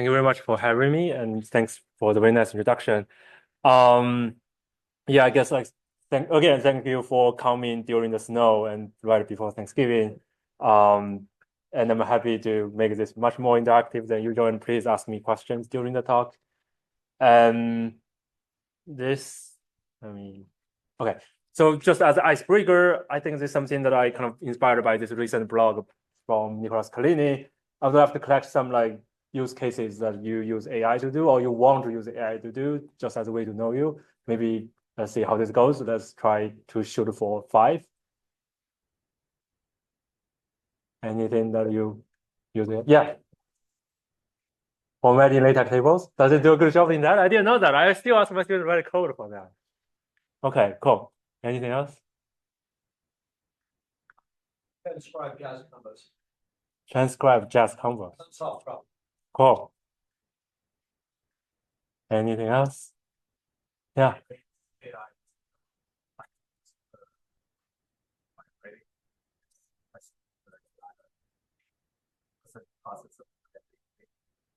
Thank you very much for having me, and thanks for the very nice introduction. Yeah, I guess thank you for coming during the snow and right before Thanksgiving. And I'm happy to make this much more interactive than usual. And please ask me questions during the talk. And this, okay. So just as an icebreaker, I think this is something that I kind of inspired by this recent blog from Nicolas Collini. I would love to collect some use cases that you use AI to do, or you want to use AI to do, just as a way to know you. Maybe let's see how this goes. Let's try to shoot for 5. Anything that you use it? Yeah. Formatting LaTeX tables. Does it do a good job in that? I didn't know that. I still ask my students to write code for that. Okay, cool. Anything else? Transcribe jazz combos. Transcribe jazz combos. Unsolved problem. Cool. Anything else? Yeah.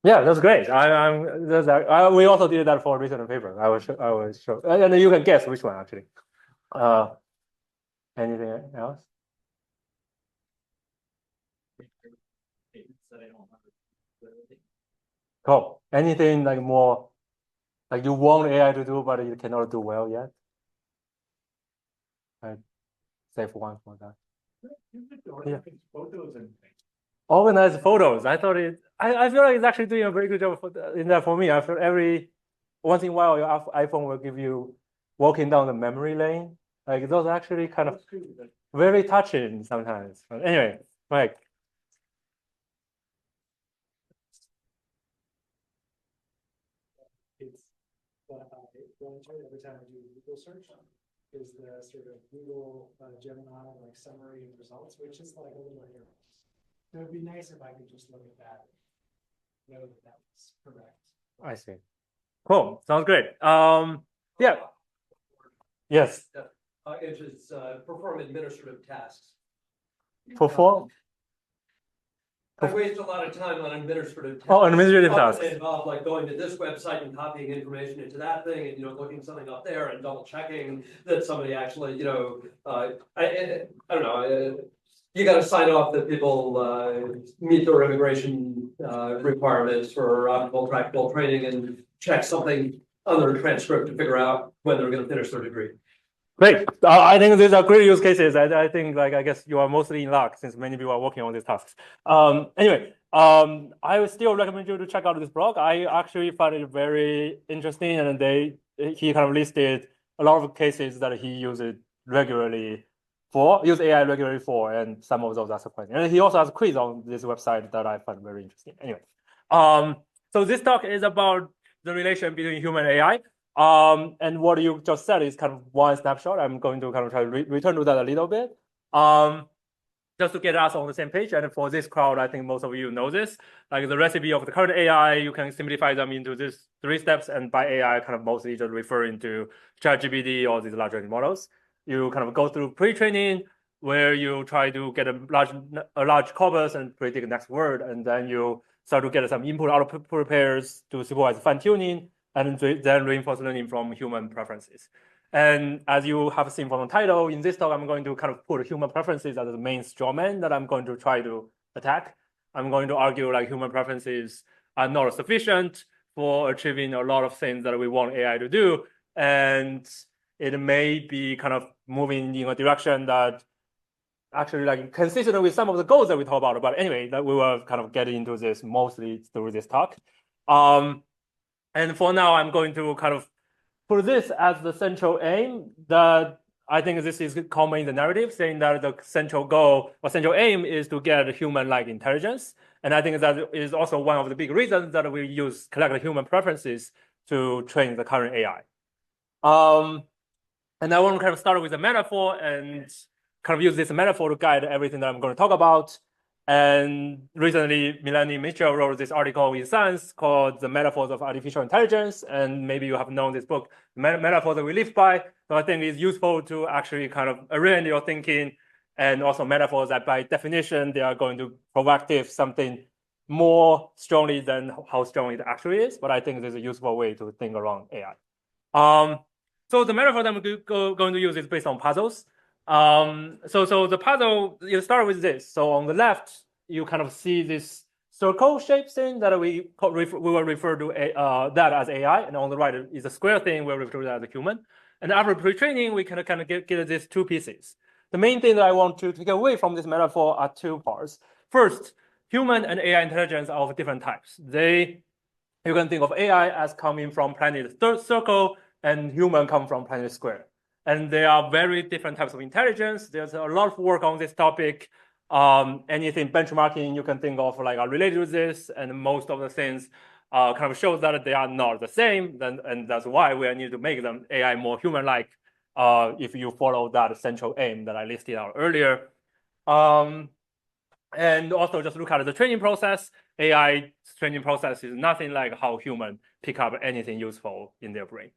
Yeah, that's great. We also did that for a recent paper. I will show, and you can guess which one actually. Anything else? Cool. Anything more you want AI to do, but you cannot do well yet? I save one for that. Yeah. Photos and things. Organize photos. I thought I feel like it's actually doing a very good job in that for me. I feel once in a while your iPhone will give you walking down the memory lane. Those are actually kind of very touching sometimes. But anyway, Mike. It's every time I do a Google search is the sort of Google Gemini summary of results, which is a little hero. So it'd be nice if I could just look at that and know that was correct. I see. Cool. Sounds great. Yeah. Yes. It is perform administrative tasks. Perform? I waste a lot of time on administrative tasks. Oh, administrative tasks. They involve going to this website and copying information into that thing, and looking something up there and double checking that somebody actually, I don't know. You got to sign off that people meet their immigration requirements for tractable training, and check something on their transcript to figure out when they're going to finish their degree. Great. I think these are great use cases. I think I guess you are mostly in luck since many people are working on these tasks. Anyway, I would still recommend you to check out this blog. I actually find it very interesting, and he kind of listed a lot of cases that he uses AI regularly for, and some of those are surprising. And he also has a quiz on this website that I find very interesting. Anyway, so this talk is about the relation between human and AI. And what you just said is kind of one snapshot. I'm going to kind of try to return to that a little bit, just to get us on the same page. And for this crowd, I think most of you know this. The recipe of the current AI, you can simplify them into these 3 steps. And by AI, kind of mostly just referring to ChatGPT or these large language models. You kind of go through pre-training, where you try to get a large corpus and predict the next word, and then you start to get some input-output pairs to supervise fine-tuning, and then reinforcement learning from human preferences. And as you have seen from the title, in this talk, I'm going to kind of put human preferences as the main strawman that I'm going to try to attack. I'm going to argue human preferences are not sufficient for achieving a lot of things that we want AI to do. And it may be kind of moving in a direction that actually consistent with some of the goals that we talk about. But anyway, that we will kind of get into this mostly through this talk. And for now, I'm going to kind of put this as the central aim. That I think this is common in the narrative, saying that the central goal or central aim is to get human-like intelligence. And I think that is also one of the big reasons that we collect human preferences to train the current AI. And I want to kind of start with a metaphor and kind of use this metaphor to guide everything that I'm going to talk about. And recently, Melanie Mitchell wrote this article in Science called The Metaphors of Artificial Intelligence. And maybe you have known this book, Metaphors That We Live By. So I think it's useful to actually kind of arrange your thinking, and also metaphors that by definition, they are going to provocative something more strongly than how strong it actually is, but I think there's a useful way to think around AI. So the metaphor that I'm going to use is based on puzzles. So the puzzle, you start with this. So on the left, you kind of see this circle shaped thing that we will refer to that as AI, and on the right is a square thing we'll refer to that as a human. And after pre-training, we can kind of get these two pieces. The main thing that I want to take away from this metaphor are two parts. First, human and AI intelligence are of different types. You can think of AI as coming from planet circle, and human come from planet square. And they are very different types of intelligence. There's a lot of work on this topic. Anything benchmarking you can think of like are related to this, and most of the things kind of shows that they are not the same. And that's why we need to make them AI more human-like if you follow that central aim that I listed out earlier. And also just look at the training process. AI training process is nothing like how humans pick up anything useful in their brain.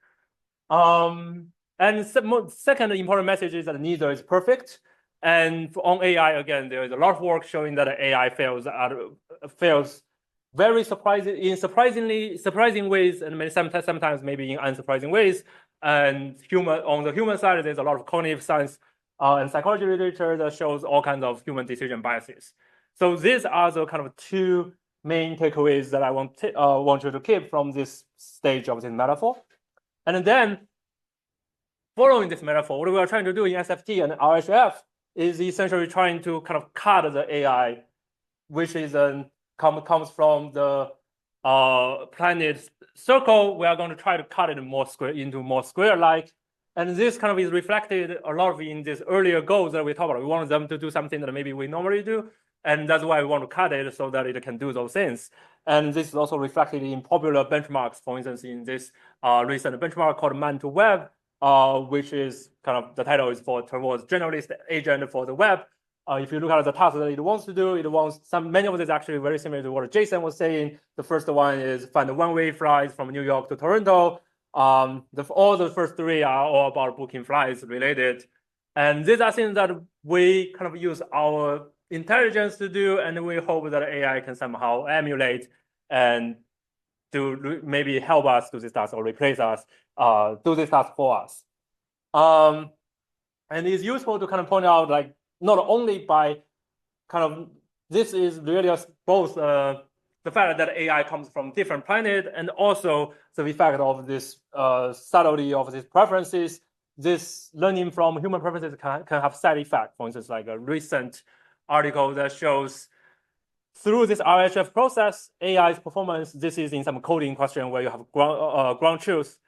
And second important message is that neither is perfect. And on AI, again, there is a lot of work showing that AI fails very surprising ways, and sometimes maybe in unsurprising ways. And on the human side, there's a lot of cognitive science and psychology literature that shows all kinds of human decision biases. So these are the kind of two main takeaways that I want you to keep from this stage of this metaphor. And then, following this metaphor, what we are trying to do in SFT and RHF is essentially trying to kind of cut the AI, which is comes from the planet circle. We are going to try to cut it into more square-like. And this kind of is reflected a lot in these earlier goals that we talked about. We want them to do something that maybe we normally do. And that's why we want to cut it so that it can do those things. And this is also reflected in popular benchmarks. For instance, in this recent benchmark called Man to Web, which is kind of the title is towards generalist agent for the web. If you look at the tasks that it wants to do, many of these actually very similar to what Jason was saying. The first one is find one-way flights from New York to Toronto. All the first three are all about booking flights related. And these are things that we kind of use our intelligence to do, and we hope that AI can somehow emulate and maybe help us do this task or replace us, do this task for us. And it's useful to kind of point out, like, not only by kind of, this is really both the fact that AI comes from different planet, and also the effect of this subtlety of these preferences. This learning from human preferences can have side effects. For instance, like a recent article that shows through this RHF process, AI's performance, this is in some coding question where you have ground truth.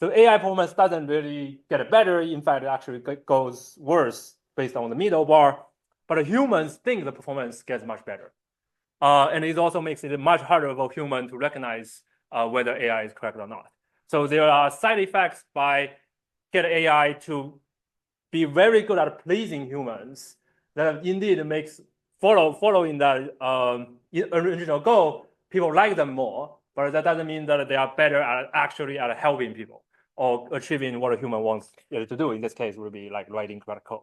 So AI performance doesn't really get better. In fact, it actually goes worse based on the middle bar. But humans think the performance gets much better. And it also makes it much harder for humans to recognize whether AI is correct or not. So there are side effects by getting AI to be very good at pleasing humans that indeed makes following that original goal, people like them more, but that doesn't mean that they are better at helping people or achieving what a human wants it to do. In this case, would be like writing correct code.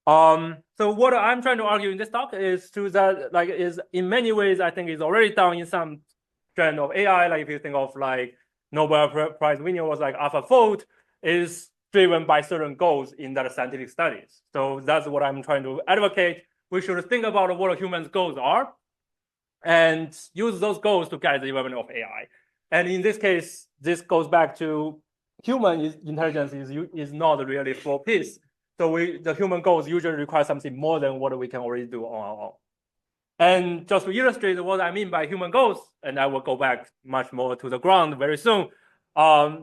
So what I'm trying to argue in this talk is is in many ways, I think is already done in some trend of AI. Like if you think of like Nobel Prize winner was like AlphaFold, is driven by certain goals in that scientific studies. So that's what I'm trying to advocate. We should think about what a human's goals are and use those goals to guide the development of AI. And in this case, this goes back to human intelligence is not really full piece. So the human goals usually require something more than what we can already do on our own. And just to illustrate what I mean by human goals, and I will go back much more to the ground very soon.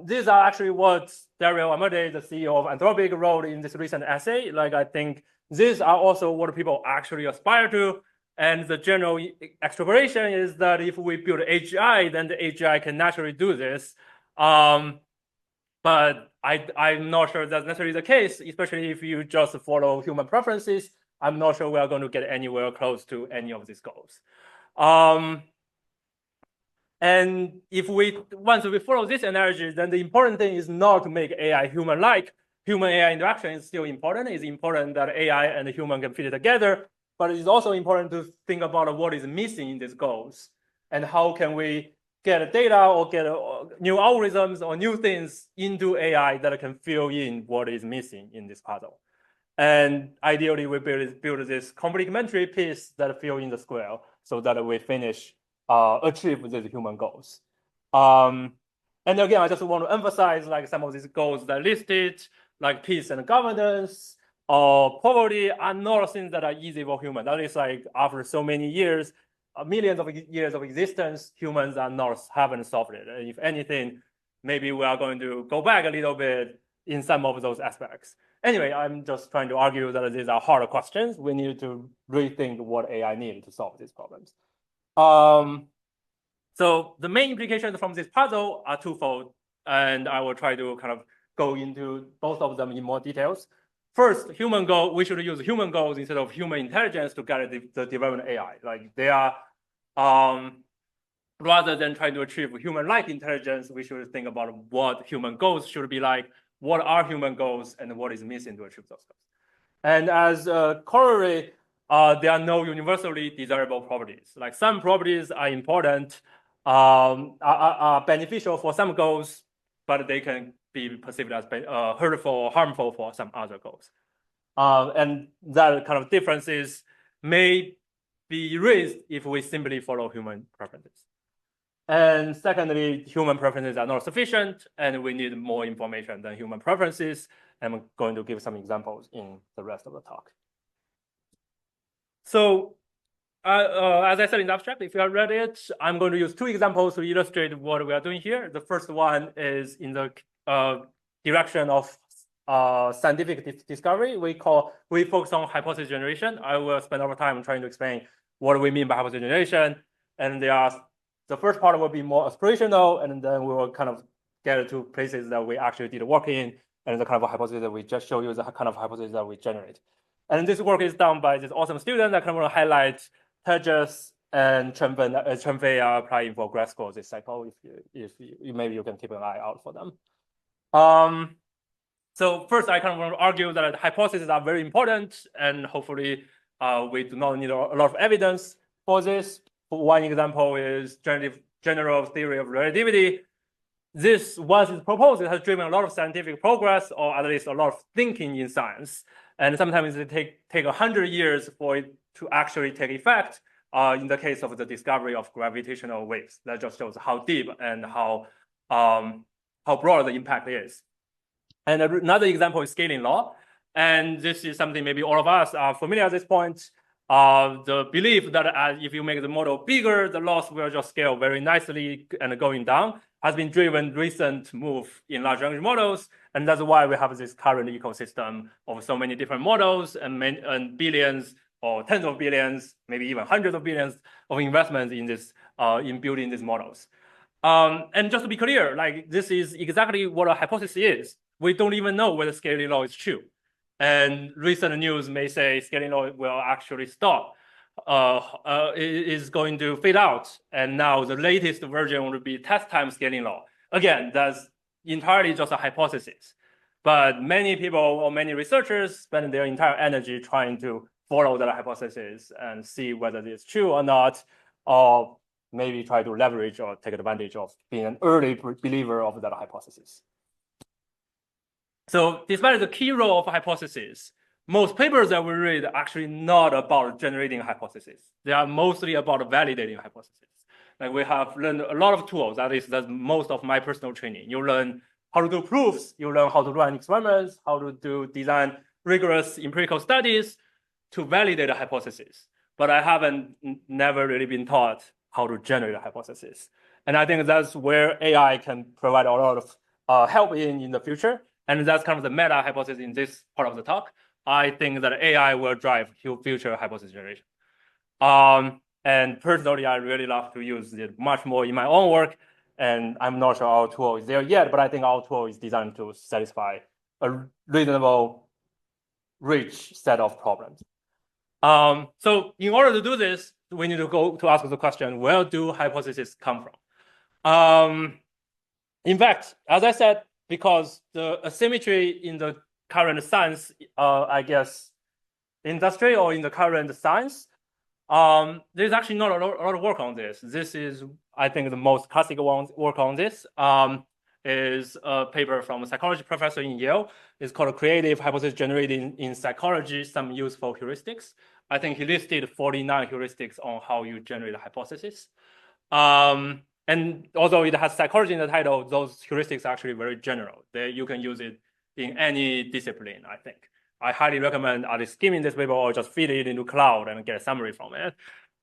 These are actually what Dario Amodei, the CEO of Anthropic, wrote in this recent essay. Like I think these are also what people actually aspire to. And the general extrapolation is that if we build AGI, then the AGI can naturally do this. But I'm not sure that's necessarily the case, especially if you just follow human preferences. I'm not sure we are going to get anywhere close to any of these goals. And once we follow this analogy, then the important thing is not to make AI human-like. Human-AI interaction is still important. It's important that AI and the human can fit together. but it's also important to think about what is missing in these goals and how can we get data or get new algorithms or new things into AI that can fill in what is missing in this puzzle. And ideally, we build this complementary piece that fill in the square so that we achieve these human goals. And again, I just want to emphasize like some of these goals that are listed, like peace and governance, or poverty are not things that are easy for humans. That is like after so many years, millions of years of existence, humans haven't solved it. And if anything, maybe we are going to go back a little bit in some of those aspects. Anyway, I'm just trying to argue that these are harder questions. We need to rethink what AI needs to solve these problems. So the main implications from this puzzle are twofold, and I will try to kind of go into both of them in more details. First, human goal, we should use human goals instead of human intelligence to get the development AI. Like they are, rather than trying to achieve human-like intelligence, we should think about what human goals should be like, what are human goals, and what is missing to achieve those goals. And as a corollary, there are no universally desirable properties. Like some properties are important, are beneficial for some goals, but they can be perceived as hurtful or harmful for some other goals. And that kind of differences may be erased if we simply follow human preferences. And secondly, human preferences are not sufficient, and we need more information than human preferences. I'm going to give some examples in the rest of the talk. So as I said in the abstract, if you have read it, I'm going to use two examples to illustrate what we are doing here. The first one is in the direction of scientific discovery. We focus on hypothesis generation. I will spend our time trying to explain what we mean by hypothesis generation. And the first part will be more aspirational, and then we will kind of get to places that we actually did work in, and the kind of hypothesis that we just show you the kind of hypothesis that we generate. And this work is done by this awesome student. I kind of want to highlight Tejas and Chenfei are applying for grad school this cycle. If maybe you can keep an eye out for them. So first, I kind of want to argue that hypotheses are very important, and hopefully we do not need a lot of evidence for this. One example is general theory of relativity. This, once it's proposed, it has driven a lot of scientific progress, or at least a lot of thinking in science. And sometimes it take 100 years for it to actually take effect. In the case of the discovery of gravitational waves, that just shows how deep and how broad the impact is. And another example is scaling law. And this is something maybe all of us are familiar at this point. The belief that if you make the model bigger, the loss will just scale very nicely and going down has been driven recent move in large language models. And that's why we have this current ecosystem of so many different models and billions or tens of billions, maybe even hundreds of billions of investments in this in building these models. And just to be clear, like this is exactly what a hypothesis is. We don't even know whether scaling law is true. And recent news may say scaling law will actually stop, is going to fade out. And now the latest version will be test time scaling law. Again, that's entirely just a hypothesis. But many people or many researchers spend their entire energy trying to follow that hypothesis and see whether it's true or not, or maybe try to leverage or take advantage of being an early believer of that hypothesis. So despite the key role of hypothesis, most papers that we read are actually not about generating hypotheses. They are mostly about validating hypotheses. Like we have learned a lot of tools, that's most of my personal training. You learn how to do proofs, you learn how to run experiments, how to design rigorous empirical studies to validate a hypothesis. But I haven't never really been taught how to generate a hypothesis. And I think that's where AI can provide a lot of help in the future. And that's kind of the meta hypothesis in this part of the talk. I think that AI will drive future hypothesis generation. And personally, I really love to use it much more in my own work. And I'm not sure our tool is there yet, but I think our tool is designed to satisfy a reasonable, rich set of problems. So in order to do this, we need to go to ask the question, where do hypotheses come from? In fact, as I said, because the asymmetry in the current science, I guess, industry or in the current science. There's actually not a lot of work on this. This is, I think, the most classic work on this. Is a paper from a psychology professor in Yale. It's called Creative Hypothesis Generating in Psychology, Some Useful Heuristics. I think he listed 49 heuristics on how you generate a hypothesis. And although it has psychology in the title, those heuristics are actually very general. You can use it in any discipline, I think. I highly recommend either skimming this paper or just feed it into cloud and get a summary from it.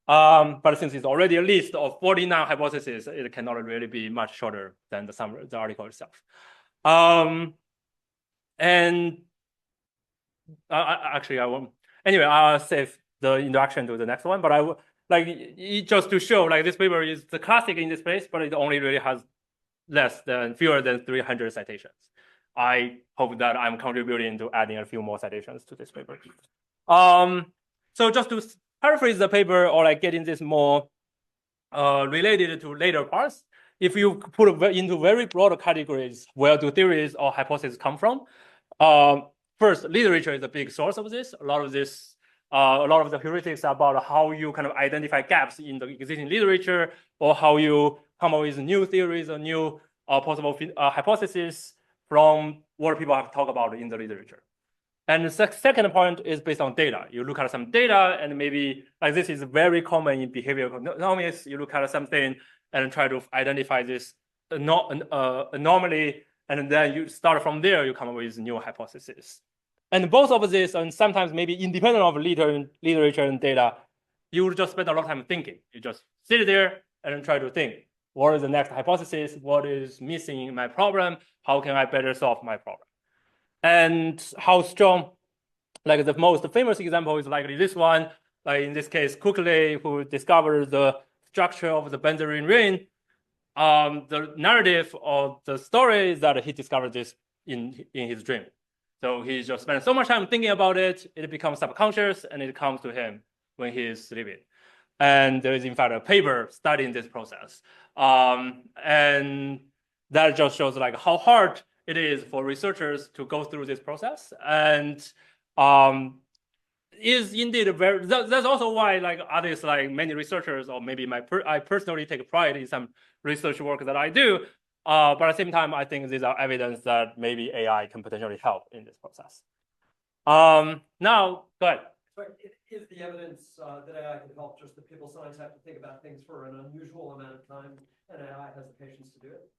But since it's already a list of 49 hypotheses, it cannot really be much shorter than the summary, the article itself. And actually, I won't. Anyway, I'll save the introduction to the next one. But just to show, this paper is the classic in this space, but it only really has fewer than 300 citations. I hope that I'm contributing to adding a few more citations to this paper. So just to paraphrase the paper or getting this more related to later parts, if you put into very broad categories, where do theories or hypotheses come from? First, literature is a big source of this. A lot of the heuristics are about how you kind of identify gaps in the existing literature, or how you come up with new theories or new possible hypotheses from what people have talked about in the literature. And the second point is based on data. You look at some data, and maybe this is very common in behavioral economics. You look at something and try to identify this anomaly, and then you start from there. You come up with new hypotheses. And both of this, and sometimes maybe independent of literature and data, you will just spend a lot of time thinking. You just sit there and try to think, what is the next hypothesis? What is missing in my problem? How can I better solve my problem? And how strong, the most famous example is likely this one. In this case, Kukley, who discovered the structure of the benzorin ring. The narrative of the story is that he discovered this in his dream. So he just spent so much time thinking about it, it becomes subconscious, and it comes to him when he is sleeping. And there is, in fact, a paper studying this process. And that just shows how hard it is for researchers to go through this process. And is indeed that's also why others, many researchers, or maybe I personally take pride in some research work that I do. But at the same time, I think these are evidence that maybe AI can potentially help in this process. Now, go ahead. Is the evidence that AI can help just that people sometimes have to think about things for an unusual amount of time, and AI has the patience to do it?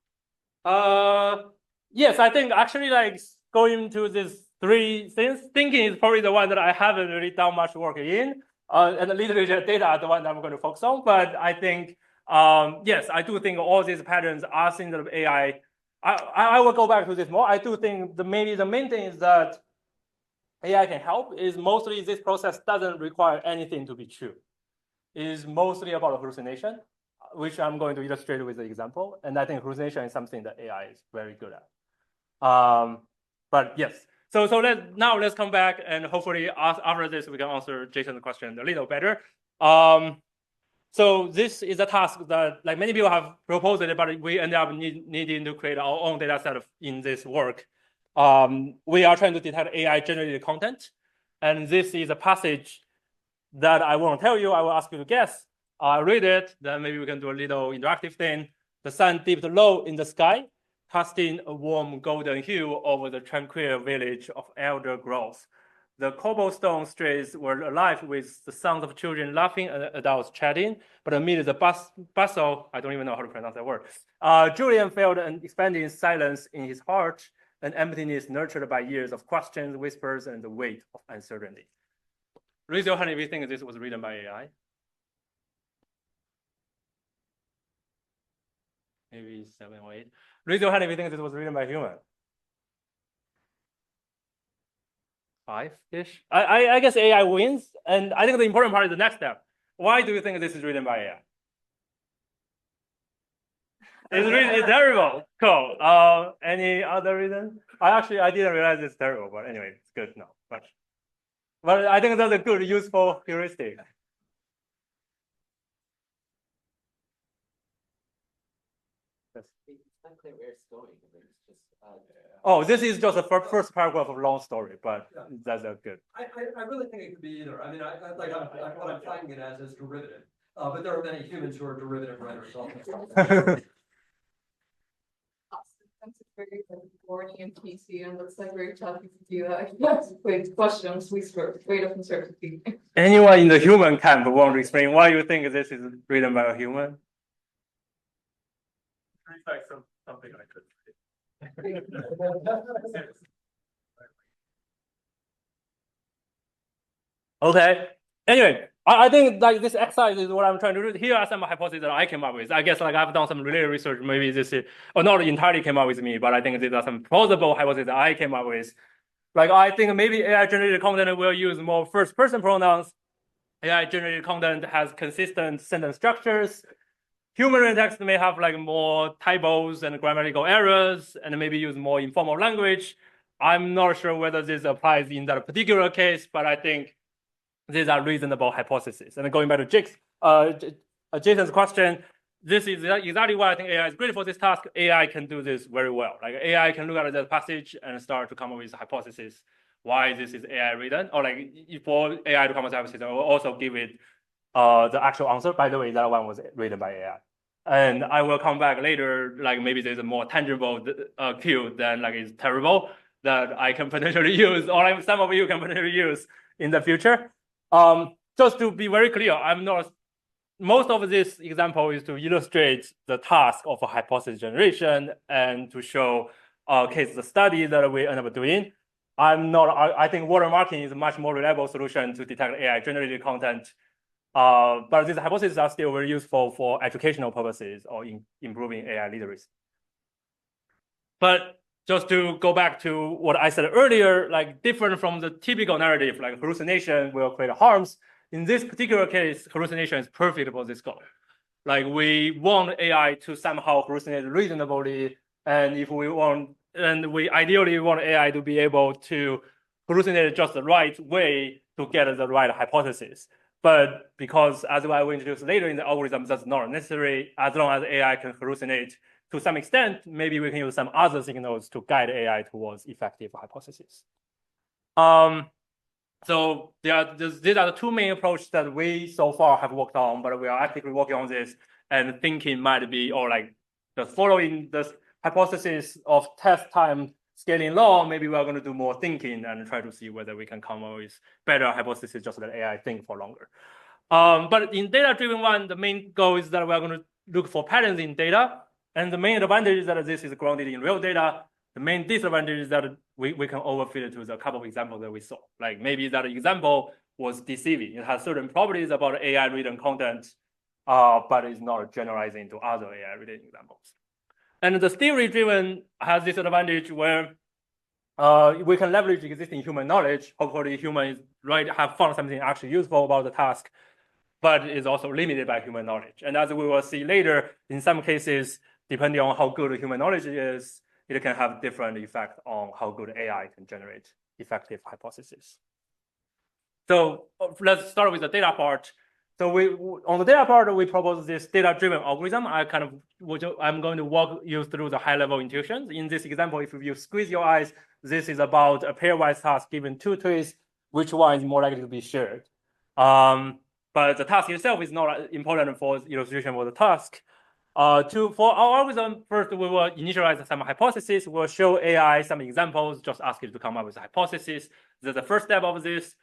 Yes, I think actually going to these three things, thinking is probably the one that I haven't really done much work in, and the literature data are the one that I'm going to focus on. But I think, yes, I do think all these patterns are things that AI. I will go back to this more. I do think maybe the main thing is that AI can help is mostly this process doesn't require anything to be true. It is mostly about hallucination, which I'm going to illustrate with the example. And I think hallucination is something that AI is very good at. But yes, so let's come back, and hopefully after this we can answer Jason's question a little better. So this is a task that many people have proposed it, but we end up needing to create our own data set in this work. We are trying to detect AI generated content, and this is a passage that I won't tell you. I will ask you to guess. I'll read it, then maybe we can do a little interactive thing. The sun dipped low in the sky, casting a warm golden hue over the tranquil village of elder growth. The cobblestone streets were alive with the sounds of children laughing and adults chatting, but amid the bustle, I don't even know how to pronounce that word, Julian felt an expanding silence in his heart, an emptiness nurtured by years of questions, whispers, and the weight of uncertainty. Raise your hand if you think this was written by AI. Maybe 7 or 8. Raise your hand if you think this was written by a human. 5-ish. I guess AI wins, and I think the important part is the next step. Why do you think this is written by AI? It's terrible. Cool. Any other reason? I didn't realize it's terrible, but anyway, it's good now. But I think that's a good, useful heuristic. Yes. It's not clear where it's going. I mean, it's just, Oh, this is just the first paragraph of a long story, but Yeah. that's good. I really think it could be either. I mean, what I'm finding it as is derivative. But there are many humans who are derivative writers also. That's very boring and PC, and looks like very tough to do that. Yes, with questions, we sort weight of uncertainty. Anyone in the human camp want to explain why you think this is written by a human? Like something I could. Okay. Anyway, I think like this exercise is what I'm trying to do. Here are some hypotheses that I came up with. I guess like I've done some related research. Maybe this is, or not entirely came up with me, but I think these are some plausible hypotheses that I came up with. Like I think maybe AI generated content will use more first person pronouns. AI generated content has consistent sentence structures. Human written text may have like more typos and grammatical errors, and maybe use more informal language. I'm not sure whether this applies in that particular case, but I think these are reasonable hypotheses. And going back to Jason's question, this is exactly why I think AI is great for this task. AI can do this very well. Like AI can look at the passage and start to come up with hypotheses why this is AI written, or like for AI to come up with hypothesis, I will also give it the actual answer. By the way, that one was written by AI. And I will come back later, like maybe there's a more tangible cue than like it's terrible that I can potentially use, or like some of you can potentially use in the future. Just to be very clear, I'm not, most of this example is to illustrate the task of a hypothesis generation and to show case study that we end up doing. I think watermarking is a much more reliable solution to detect AI generated content. But these hypotheses are still very useful for educational purposes or in improving AI literacy. But just to go back to what I said earlier, like different from the typical narrative, like hallucination will create harms. In this particular case, hallucination is perfect for this goal. Like we want AI to somehow hallucinate reasonably, and if we want, and we ideally want AI to be able to hallucinate just the right way to get the right hypothesis. But because, as I will introduce later in the algorithm, that's not necessary. As long as AI can hallucinate to some extent, maybe we can use some other signals to guide AI towards effective hypotheses. So these are the two main approaches that we so far have worked on, but we are actively working on this and thinking might be, or like just following the hypothesis of test time scaling law, maybe we are going to do more thinking and try to see whether we can come up with better hypotheses, just let AI think for longer. But in data-driven one, the main goal is that we are going to look for patterns in data. And the main advantage is that this is grounded in real data. The main disadvantage is that we can overfit it to the couple of examples that we saw. Like maybe that example was deceiving. It has certain properties about AI written content, but it's not generalizing to other AI written examples. And the theory-driven has this advantage where we can leverage existing human knowledge. Hopefully humans have found something actually useful about the task, but is also limited by human knowledge. And as we will see later, in some cases, depending on how good human knowledge is, it can have different effect on how good AI can generate effective hypotheses. So let's start with the data part. So on the data part, we propose this data-driven algorithm. I'm going to walk you through the high-level intuitions. In this example, if you squeeze your eyes, this is about a pairwise task given two twists, which one is more likely to be shared. But the task itself is not important for illustration for the task. For our algorithm, first we will initialize some hypotheses. We'll show AI some examples, just ask it to come up with a hypothesis. This is the first step of this.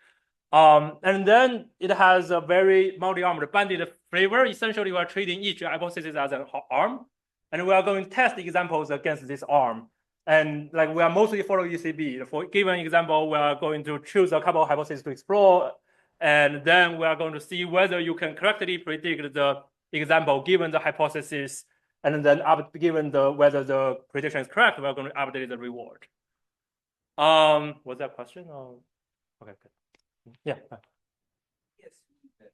And then it has a very multi-armed banded flavor. Essentially, we are treating each hypothesis as an arm, and we are going to test examples against this arm. And like we are mostly following UCB. For given example, we are going to choose a couple of hypotheses to explore, and then we are going to see whether you can correctly predict the example given the hypothesis, and then given whether the prediction is correct, we are going to update the reward. Was that a question? Or... Okay, good. Yeah. yes, that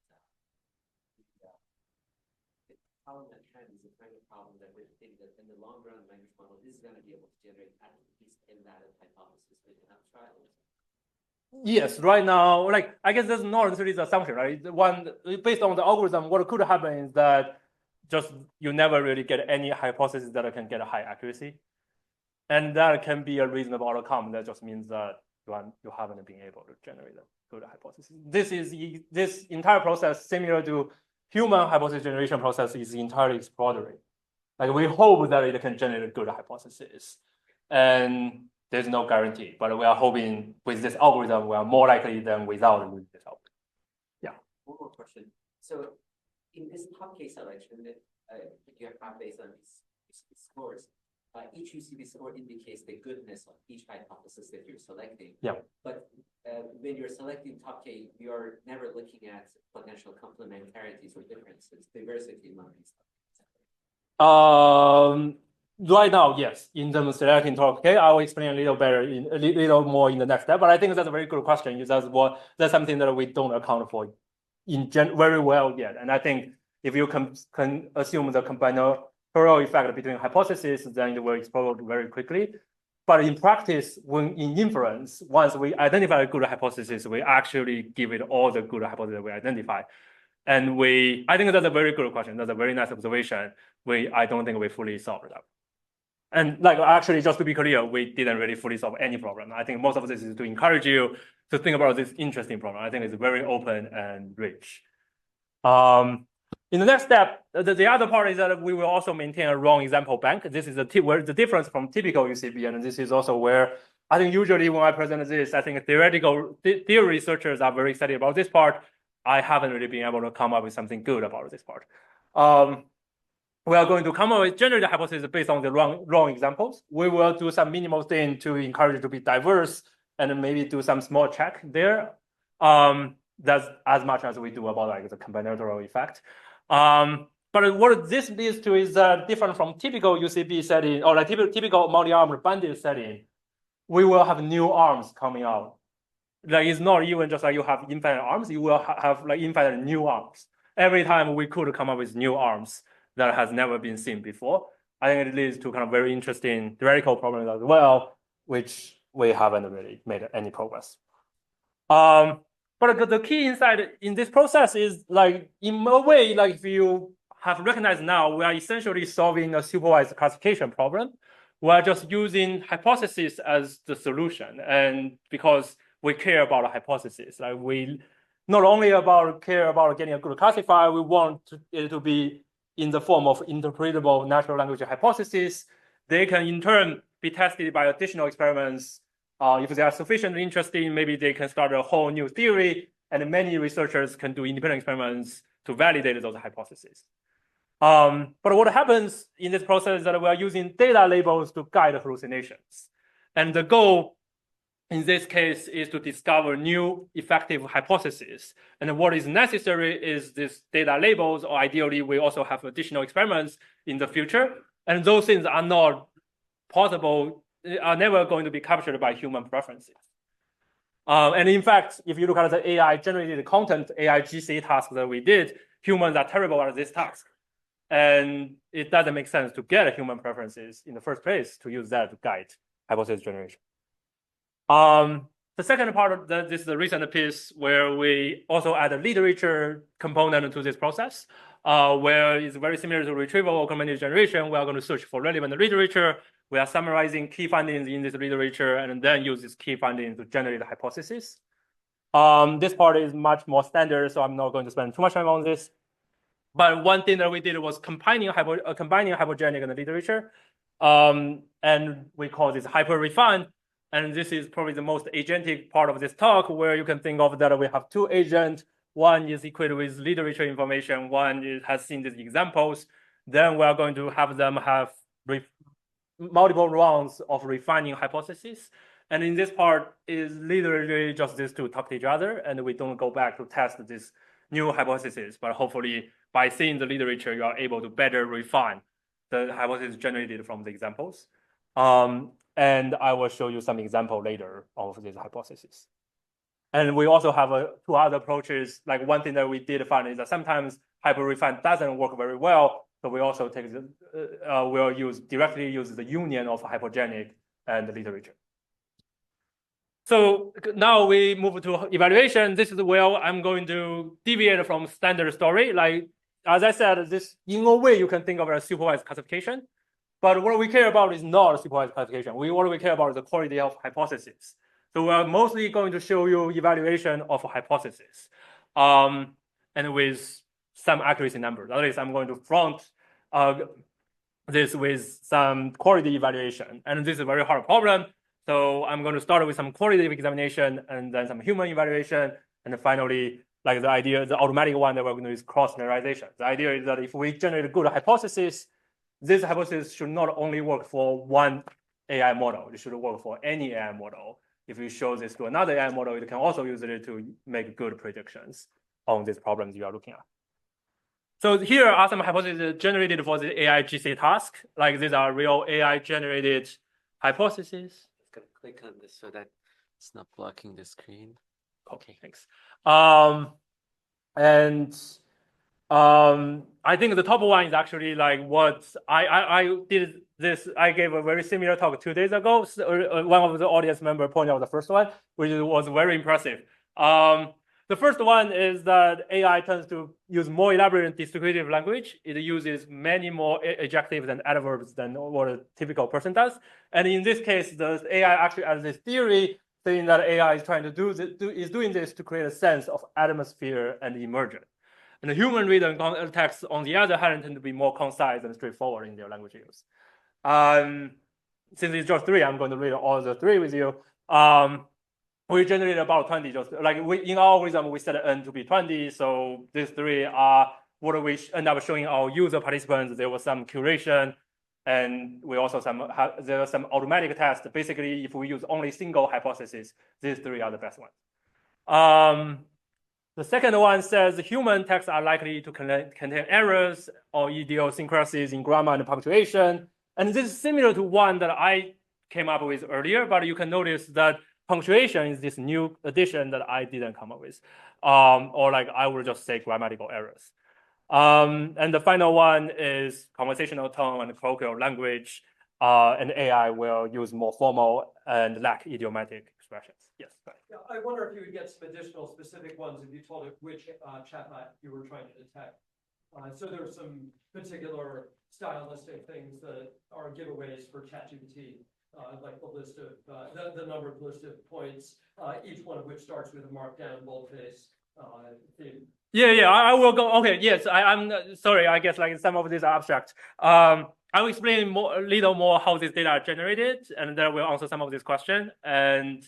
the problem at hand is the kind of problem that we think that in the long run, language model is going to be able to generate at least invalid hypothesis we can have trials. Yes, right now, like I guess that's not necessarily the assumption, right? One based on the algorithm, what could happen is that just you never really get any hypothesis that can get a high accuracy. And that can be a reasonable outcome. That just means that you haven't been able to generate a good hypothesis. This entire process, similar to human hypothesis generation process, is entirely exploratory. Like we hope that it can generate a good hypothesis, and there's no guarantee. But we are hoping with this algorithm, we are more likely than without using this algorithm. Yeah. One more question. So in this top case selection, you have based on these scores. Each UCB score indicates the goodness of each hypothesis that you're selecting. Yeah. But when you're selecting top K, you're never looking at potential complementarities or differences, diversity among these. Right now, yes. In terms of selecting top K, I will explain a little more in the next step. But I think that's a very good question. That's something that we don't account for very well yet. And I think if you can assume the combinatorial effect between hypotheses, then it will explode very quickly. But in practice, when in inference, once we identify a good hypothesis, we actually give it all the good hypotheses we identify. And I think that's a very good question. That's a very nice observation. I don't think we fully solved that. And like actually, just to be clear, we didn't really fully solve any problem. I think most of this is to encourage you to think about this interesting problem. I think it's very open and rich. In the next step, the other part is that we will also maintain a wrong example bank. This is the difference from typical UCB, and this is also where I think usually when I present this, I think theory researchers are very excited about this part. I haven't really been able to come up with something good about this part. We are going to come up with generate hypothesis based on the wrong examples. We will do some minimal thing to encourage it to be diverse and maybe do some small check there. That's as much as we do about like the combinatorial effect. But what this leads to is different from typical UCB setting or like typical multi-armed bandit setting. We will have new arms coming out. Like it's not even just like you have infinite arms, you will have like infinite new arms. Every time we could come up with new arms that has never been seen before. I think it leads to kind of very interesting theoretical problems as well, which we haven't really made any progress. But the key insight in this process is like, in a way, like if you have recognized now, we are essentially solving a supervised classification problem. We are just using hypothesis as the solution. And because we care about a hypothesis, like we not only care about getting a good classifier, we want it to be in the form of interpretable natural language hypotheses. They can in turn be tested by additional experiments. If they are sufficiently interesting, maybe they can start a whole new theory, and many researchers can do independent experiments to validate those hypotheses. But what happens in this process is that we are using data labels to guide hallucinations. And the goal in this case is to discover new effective hypotheses. And what is necessary is this data labels, or ideally we also have additional experiments in the future. And those things are not possible, are never going to be captured by human preferences. And in fact, if you look at the AI generated content, AI GC task that we did, humans are terrible at this task. And it doesn't make sense to get human preferences in the first place to use that to guide hypothesis generation. The second part of this is the recent piece where we also add a literature component to this process, where it's very similar to retrieval or augmented generation. We are going to search for relevant literature. We are summarizing key findings in this literature and then use this key findings to generate a hypothesis. This part is much more standard, so I'm not going to spend too much time on this. But one thing that we did was combining hypogenic and the literature, and we call this hyper-refine. And this is probably the most agentic part of this talk, where you can think of that we have two agents. One is equipped with literature information. One has seen these examples. Then we are going to have them have multiple rounds of refining hypotheses. And in this part is literally just these two talk to each other, and we don't go back to test this new hypothesis. But hopefully, by seeing the literature, you are able to better refine the hypothesis generated from the examples. And I will show you some example later of this hypothesis. And we also have two other approaches. Like one thing that we did find is that sometimes hyper-refine doesn't work very well. So we also take we'll directly use the union of hypogenic and the literature. So now we move to evaluation. This is where I'm going to deviate from standard story. Like as I said, this in a way you can think of it as supervised classification. But what we care about is not supervised classification. What we care about is the quality of hypothesis. So we are mostly going to show you evaluation of hypothesis, and with some accuracy numbers. At least I'm going to front this with some quality evaluation. And this is a very hard problem. So I'm going to start with some qualitative examination and then some human evaluation. And then finally, like the automatic one that we're going to do is cross-generalization. The idea is that if we generate a good hypothesis, this hypothesis should not only work for one AI model, it should work for any AI model. If you show this to another AI model, it can also use it to make good predictions on these problems you are looking at. So here are some hypotheses generated for the AI GC task. Like these are real AI generated hypotheses. Just gonna click on this so that it's not blocking the screen. Okay, thanks. I think the top one is actually like what I did this. I gave a very similar talk 2 days ago. So, one of the audience member pointed out the first one, which was very impressive. The first one is that AI tends to use more elaborate distributive language. It uses many more adjectives and adverbs than what a typical person does. And in this case, the AI actually has this theory saying that AI is trying to doing this to create a sense of atmosphere and immersion. And the human reader text, on the other hand, tend to be more concise and straightforward in their language use. Since it's just 3, I'm going to read all the 3 with you. We generated about 20, just like in our algorithm, we set n to be 20. So these 3 are what we end up showing our user participants. There was some curation, and we also there was some automatic test. Basically, if we use only single hypothesis, these 3 are the best ones. The second one says human texts are likely to contain errors or idiosyncrasies in grammar and punctuation. And this is similar to one that I came up with earlier, but you can notice that punctuation is this new addition that I didn't come up with. Or like I would just say grammatical errors. And the final one is conversational tone and colloquial language. And AI will use more formal and lack idiomatic expressions. Yes. Right. Yeah, I wonder if you would get some additional specific ones if you told it which chatbot you were trying to detect. So there are some particular stylistic things that are giveaways for ChatGPT, like the list of the numbered list of points, each one of which starts with a markdown boldface theme. Yeah, I will go. Okay, yes, I'm sorry. I guess like some of these are abstract. I will explain a little more how this data are generated, and then we'll answer some of these questions. And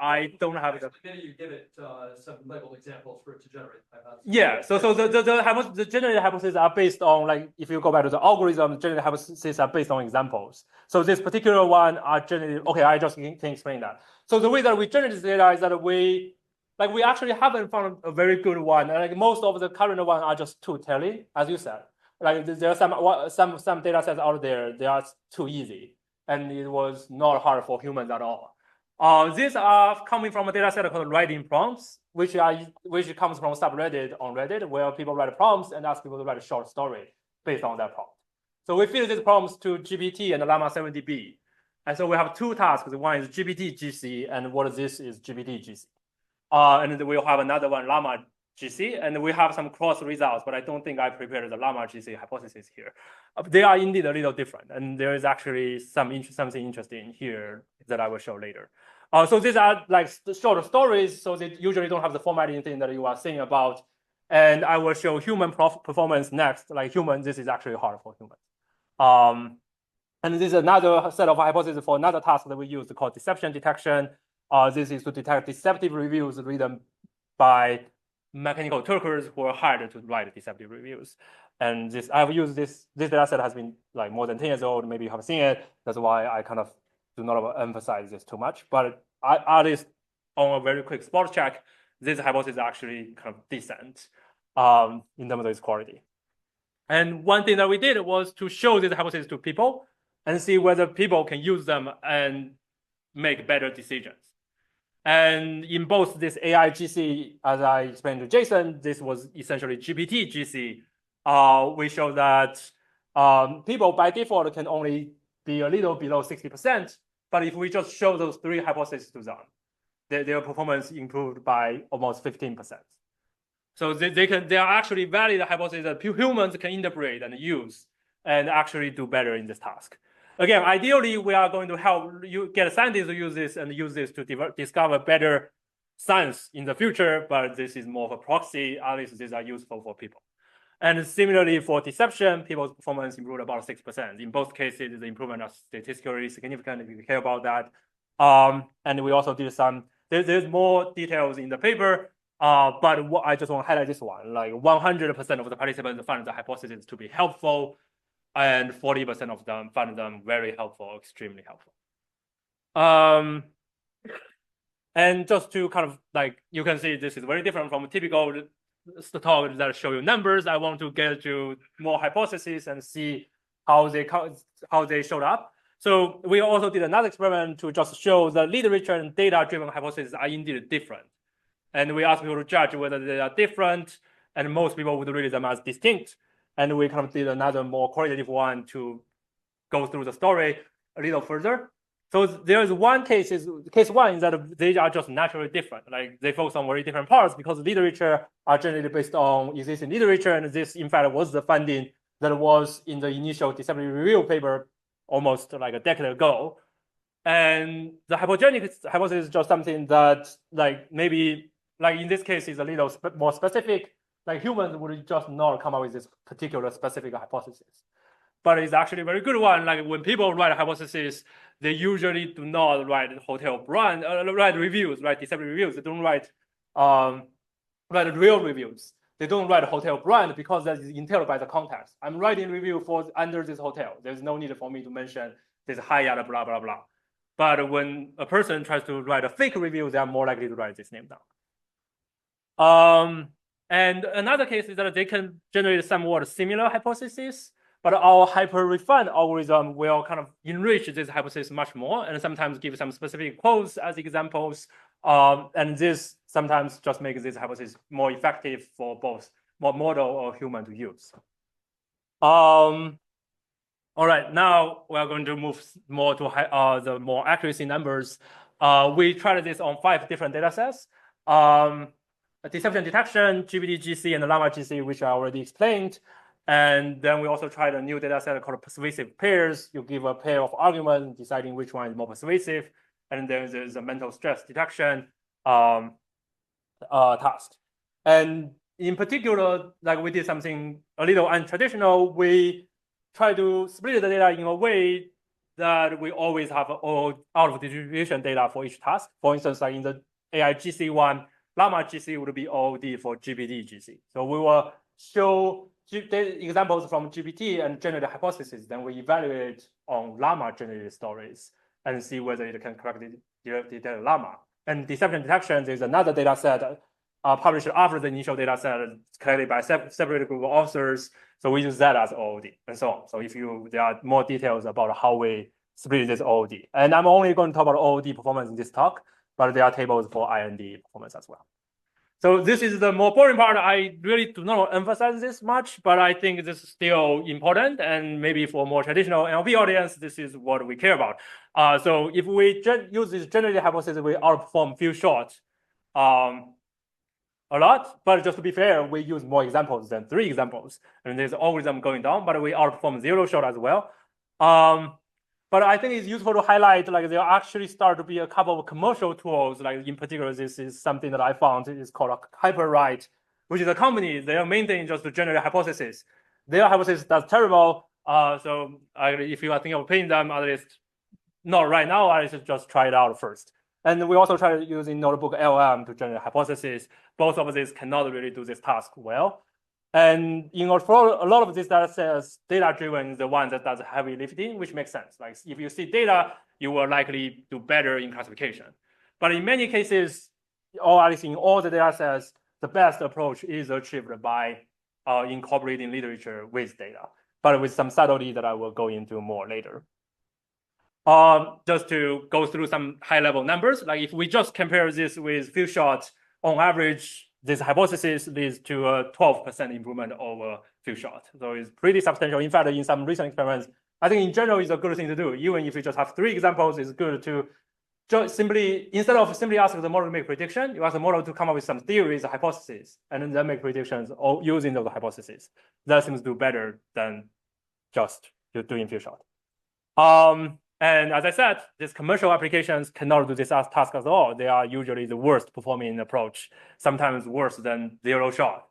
I don't have it. Maybe you give it some labeled examples for it to generate hypotheses. Yeah, so the generated hypotheses are based on, like, if you go back to the algorithm, generated hypotheses are based on examples. So this particular one are generated. Okay, I just can explain that. So the way that we generate this data is that we actually haven't found a very good one. Like most of the current ones are just too telling, as you said. Like there are some data sets out there, they are too easy, and it was not hard for humans at all. These are coming from a data set called writing prompts, which comes from subreddit on Reddit, where people write prompts and ask people to write a short story based on that prompt. So we feed these prompts to GPT and Llama 70B. And so we have 2 tasks. One is GPT GC, and what this is GPT GC. And then we'll have another one, Llama GC, and we have some cross results, but I don't think I prepared the Llama GC hypothesis here. They are indeed a little different, and there is actually something interesting here that I will show later. So these are like short stories, so they usually don't have the formatting thing that you are saying about. And I will show human performance next. Like human, this is actually hard for humans. And this is another set of hypotheses for another task that we use called deception detection. This is to detect deceptive reviews written by mechanical Turkers who are hired to write deceptive reviews. And I've used this data set has been like more than 10 years old. Maybe you have seen it. That's why I kind of do not emphasize this too much. But at least on a very quick spot check, this hypothesis is actually kind of decent in terms of its quality. And one thing that we did was to show this hypothesis to people and see whether people can use them and make better decisions. And in both this AI GC, as I explained to Jason, this was essentially GPT GC. We show that people by default can only be a little below 60%. But if we just show those 3 hypotheses to them, their performance improved by almost 15%. So they are actually valid hypotheses that humans can interpret and use and actually do better in this task. Again, ideally, we are going to help you get scientists to use this and use this to discover better science in the future, but this is more of a proxy. At least these are useful for people. And similarly for deception, people's performance improved about 6%. In both cases, the improvement is statistically significant if you care about that. And we also did some, there's more details in the paper, but I just want to highlight this one, like 100% of the participants found the hypothesis to be helpful, and 40% of them found them very helpful, extremely helpful. And just to kind of like, you can see this is very different from a typical talk that show you numbers. I want to get to more hypotheses and see how they showed up. So we also did another experiment to just show the literature and data-driven hypotheses are indeed different. And we asked people to judge whether they are different, and most people would read them as distinct. And we kind of did another more qualitative one to go through the story a little further. So there is one case one is that they are just naturally different. Like they focus on very different parts because literature are generally based on existing literature. And this, in fact, was the finding that was in the initial disability review paper almost like a decade ago. And the hypogenic hypothesis is just something that like maybe like in this case is a little more specific. Like humans would just not come up with this particular specific hypothesis. But it's actually a very good one. Like when people write hypotheses, they usually do not write hotel brand, write reviews, write disability reviews. They don't write real reviews. They don't write hotel brand because that is entailed by the context. I'm writing review for under this hotel. There's no need for me to mention this Hyatt, blah, blah, blah. But when a person tries to write a fake review, they are more likely to write this name down. And another case is that they can generate somewhat similar hypotheses, but our hyper-refined algorithm will kind of enrich this hypothesis much more and sometimes give some specific quotes as examples. And this sometimes just makes this hypothesis more effective for both model or human to use. All right, now we're going to move more to the more accuracy numbers. We tried this on 5 different data sets. Deception detection, GBD-GC, and Llama-GC, which I already explained. And then we also tried a new data set called persuasive pairs. You give a pair of arguments, deciding which one is more persuasive. And then there's a mental stress detection task. And in particular, like we did something a little untraditional. We try to split the data in a way that we always have all out of distribution data for each task. For instance, like in the AI-GC one, Llama-GC would be OOD for GBD-GC. So we will show examples from GPT and generate hypotheses. Then we evaluate on Llama generated stories and see whether it can correctly detect Llama. And deception detection is another data set published after the initial data set collected by separate group of authors. So we use that as OOD and so on. So if there are more details about how we split this OOD. And I'm only going to talk about OOD performance in this talk, but there are tables for IND performance as well. So this is the more boring part. I really do not emphasize this much, but I think this is still important. And maybe for more traditional NLP audience, this is what we care about. So if we use this generated hypothesis, we outperform few short a lot. But just to be fair, we use more examples than 3 examples. And there's algorithm going down, but we outperform 0 short as well. But I think it's useful to highlight, like there actually start to be a couple of commercial tools. Like in particular, this is something that I found is called HyperWrite, which is a company. Their main thing is just to generate hypotheses. Their hypothesis does terrible. So if you are thinking of paying them, at least not right now, I should just try it out first. And we also try using notebook LM to generate hypotheses. Both of these cannot really do this task well. And for a lot of these data sets, data-driven is the one that does heavy lifting, which makes sense. Like if you see data, you will likely do better in classification. But in many cases, or at least in all the data sets, the best approach is achieved by incorporating literature with data, but with some subtlety that I will go into more later. Just to go through some high-level numbers, like if we just compare this with few shots, on average, this hypothesis leads to a 12% improvement over few shots. So it's pretty substantial. In fact, in some recent experiments, I think in general, it's a good thing to do. Even if you just have 3 examples, it's good to just simply, instead of simply asking the model to make prediction, you ask the model to come up with some theories, hypotheses, and then make predictions using those hypotheses. That seems to do better than just doing few shot. And as I said, these commercial applications cannot do this task at all. They are usually the worst performing approach, sometimes worse than zero shot,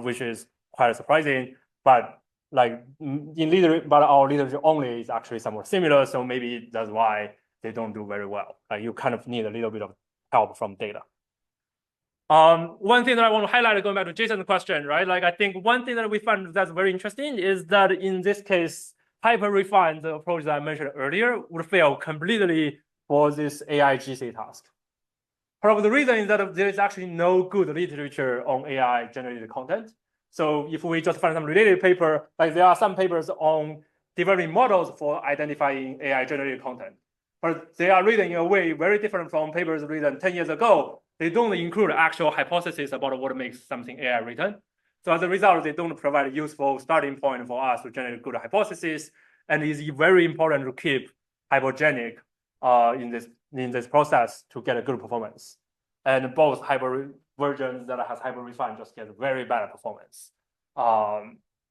which is quite surprising. But like but our literature only is actually somewhat similar. So maybe that's why they don't do very well. Like you kind of need a little bit of help from data. One thing that I want to highlight, going back to Jason's question, right? Like I think one thing that we found that's very interesting is that in this case, hyper-refined approach that I mentioned earlier would fail completely for this AI GC task. Part of the reason is that there is actually no good literature on AI generated content. So if we just find some related paper, like there are some papers on developing models for identifying AI generated content, but they are written in a way very different from papers written 10 years ago. They don't include actual hypotheses about what makes something AI written. So as a result, they don't provide a useful starting point for us to generate good hypotheses. And it's very important to keep hypogenic in this process to get a good performance. And both hyper versions that has hyper refined just get very bad performance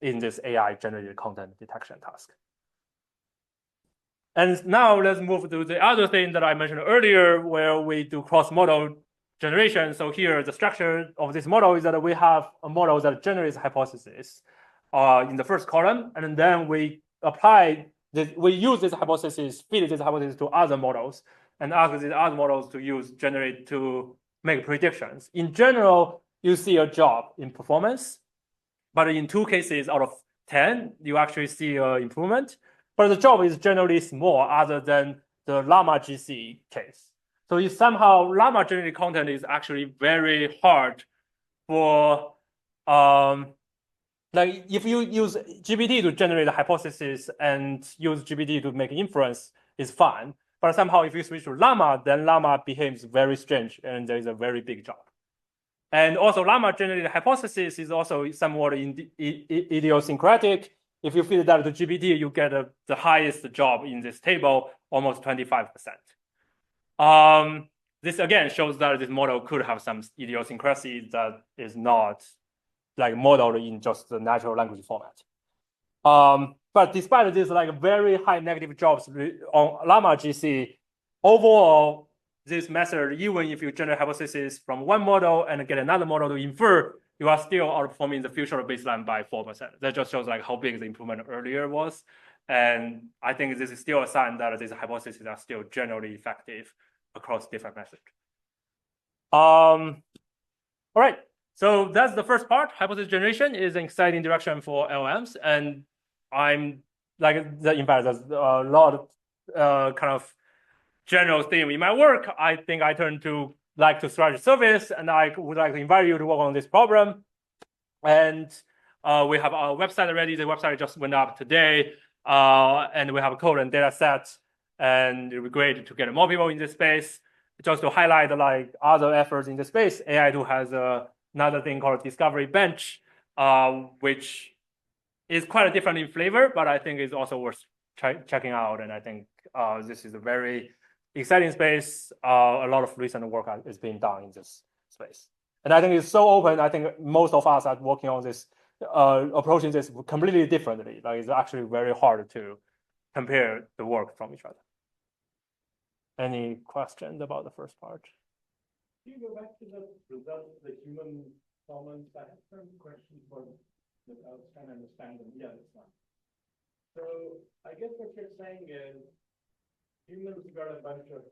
in this AI generated content detection task. And now let's move to the other thing that I mentioned earlier, where we do cross-model generation. So here, the structure of this model is that we have a model that generates hypotheses in the first column, and then we apply this, we use this hypothesis, feed this hypothesis to other models, and ask these other models to make predictions. In general, you see a drop in performance, but in 2 cases out of 10, you actually see an improvement. But the drop is generally small, other than the Llama GC case. So if somehow Llama generated content is actually very hard for, like if you use GPT to generate a hypothesis and use GPT to make inference, is fine. But somehow if you switch to Llama, then Llama behaves very strange and there is a very big drop. And also Llama generated hypothesis is also somewhat idiosyncratic. If you feed that to GPT, you get the highest drop in this table, almost 25%. This again shows that this model could have some idiosyncrasy that is not like modeled in just the natural language format. But despite this like very high negative drops on Llama GC, overall, this method, even if you generate hypothesis from one model and get another model to infer, you are still outperforming the future baseline by 4%. That just shows like how big the improvement earlier was. And I think this is still a sign that these hypotheses are still generally effective across different methods. All right, so that's the first part. Hypothesis generation is an exciting direction for LLMs, and I'm like, in fact, there's a lot of kind of general theme in my work. I think I tend to like to strategy service, and I would like to invite you to work on this problem. And we have our website already. The website just went up today, and we have a code and data set. And it would be great to get more people in this space. Just to highlight like other efforts in the space, AI2 has another thing called Discovery Bench, which is quite different in flavor, but I think is also worth checking out. And I think this is a very exciting space. A lot of recent work is being done in this space. And I think it's so open. I think most of us are working on this, approaching this completely differently. Like it's actually very hard to compare the work from each other. Any questions about the first part? Can you go back to the result of the human performance? I have some questions for that I was trying to understand them. Yeah, that's fine. So I guess what you're saying is humans got a bunch of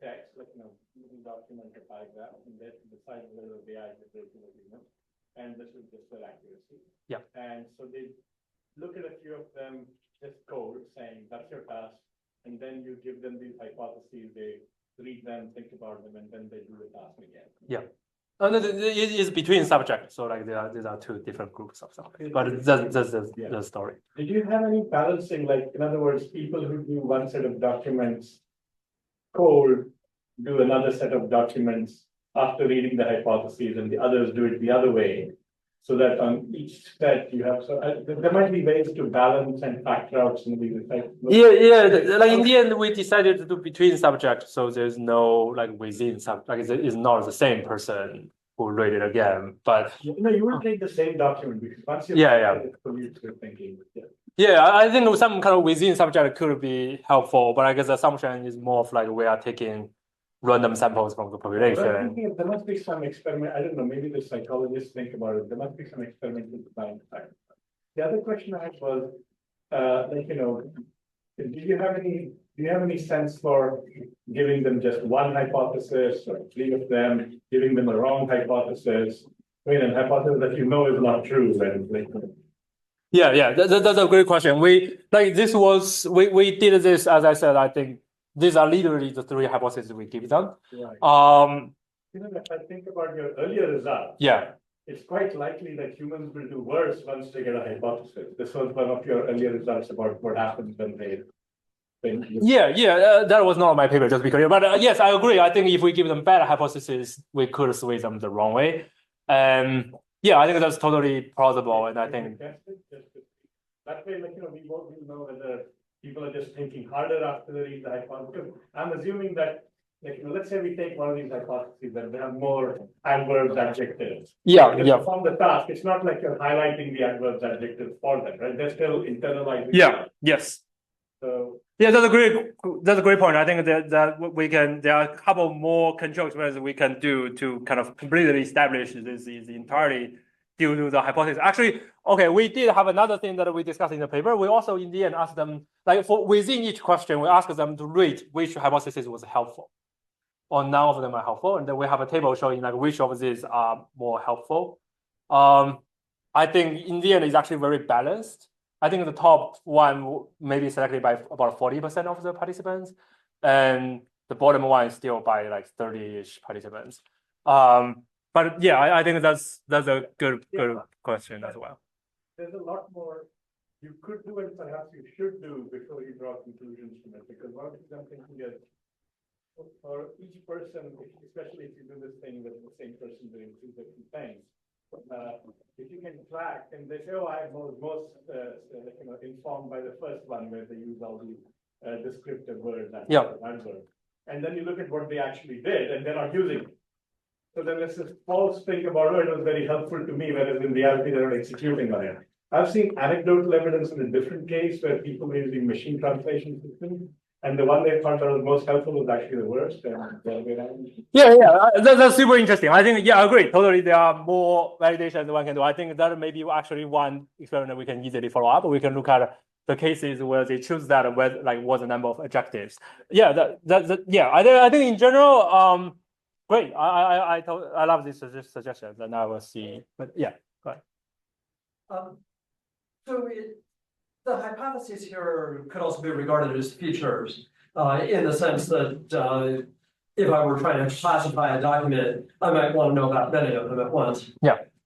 text, like using documented paragraph, and they decide whether the AI is related to human, and this is just their accuracy. Yeah. And so they look at a few of them, just code saying that's your task. And then you give them these hypotheses, they read them, think about them, and then they do the task again. Yeah. It is between subjects. So like these are 2 different groups of subjects. But that's the story. Did you have any balancing, like in other words, people who do one set of documents cold do another set of documents after reading the hypotheses, and the others do it the other way? so that on each set you have, so there might be ways to balance and factor out some of these effects. Like in the end, we decided to do between subjects, so there's no like within like it's not the same person who read it again, but no, you will take the same document because once you it's thinking. I think some kind of within subject could be helpful, but I guess the assumption is more of like we are taking random samples from the population. But I'm thinking there must be some experiment. I don't know. Maybe the psychologists think about it. There must be some experimental design. The other question I had was, do you have any sense for giving them just one hypothesis or three of them, giving them a wrong hypothesis? I mean, a hypothesis that you know is not true, and that's a great question. We did this, as I said, I think these are literally the three hypotheses we give them. Right. If I think about your earlier results, it's quite likely that humans will do worse once they get a hypothesis. This was one of your earlier results about what happens when they. That was not my paper, just to be clear. But yes, I agree. I think if we give them bad hypotheses, we could sway them the wrong way. I think that's totally plausible, and I think that way, we won't know whether people are just thinking harder after they read the hypothesis. I'm assuming that, let's say we take one of these hypotheses that they have more adverbs, adjectives. Perform the task. It's not like you're highlighting the adverbs, adjectives for them, right? They're still internalizing. Yes. So. That's a great point. I think that we can. There are a couple more control experiments we can do to kind of completely establish this is entirely due to the hypothesis. Actually, we did have another thing that we discussed in the paper. We also in the end asked them, like for within each question, we asked them to rate which hypothesis was helpful, or none of them are helpful, and then we have a table showing like which of these are more helpful. I think in the end it's actually very balanced. I think the top one may be selected by about 40% of the participants, and the bottom one is still by like 30-ish participants. But I think that's a good question as well. There's a lot more you could do and perhaps you should do before you draw conclusions from it, because one of the things I'm thinking is for each person, especially if you do this thing with the same person doing two different things. If you can track, and they say, I was most informed by the first one where they use all the descriptive words and adverbs. And then you look at what they actually did, and they're not using it. So then there's this false thing about, it was very helpful to me, whereas in reality they're not executing on it. I've seen anecdotal evidence in a different case where people were using machine translation systems, and the one they thought that was most helpful was actually the worst. That's super interesting. I think, I agree. Totally, there are more validations one can do. I think that may be actually one experiment we can easily follow up. We can look at the cases where they choose that, where like what the number of adjectives. I think in general, great. I love this suggestion, and I will see. But go ahead. The hypotheses here could also be regarded as features, in the sense that if I were trying to classify a document, I might want to know about many of them at once.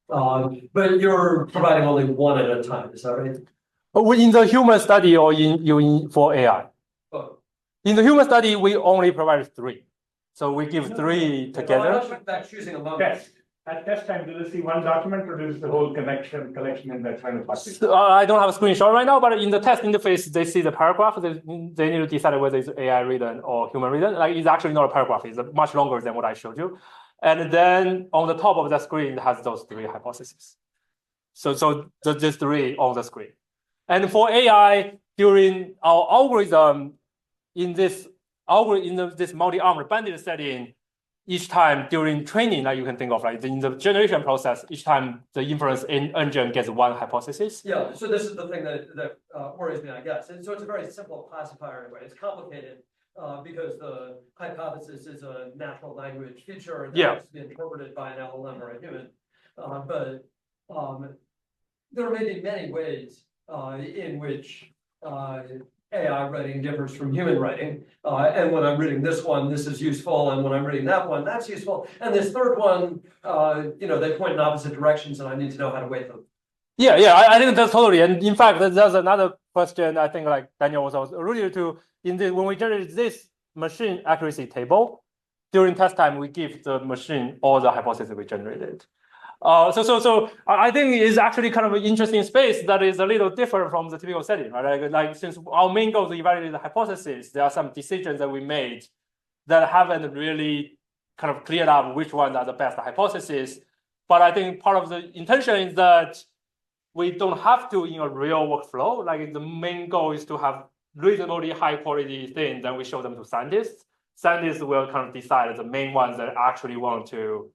But you're providing only one at a time, is that right? In the human study or for AI? Both. In the human study, we only provide three. So we give three together. I'm not talking about choosing among them. At test time, do they see one document or is the whole collection in that kind of package? I don't have a screenshot right now, but in the test interface, they see the paragraph. They need to decide whether it's AI written or human written. Like it's actually not a paragraph. It's much longer than what I showed you. And then on the top of the screen, it has those three hypotheses. So there's three on the screen. And for AI, during our algorithm, in this multi-armed bandit setting, each time during training, like you can think of, like in the generation process, each time the inference engine gets one hypothesis. So this is the thing that worries me, I guess. And so it's a very simple classifier anyway. It's complicated because the hypothesis is a natural language feature that has to be interpreted by an LLM or a human. But there may be many ways in which AI writing differs from human writing. And when I'm reading this one, this is useful. And when I'm reading that one, that's useful. And this third one, they point in opposite directions and I need to know how to weight them. I think that's totally. And in fact, there's another question I think like Daniel was alluding to. When we generate this machine accuracy table, during test time, we give the machine all the hypotheses we generated. So I think it's actually kind of an interesting space that is a little different from the typical setting, right? Like since our main goal is to evaluate the hypothesis, there are some decisions that we made that haven't really kind of cleared up which ones are the best hypotheses. But I think part of the intention is that we don't have to in a real workflow. Like the main goal is to have reasonably high quality things, then we show them to scientists. Scientists will kind of decide the main ones that actually want to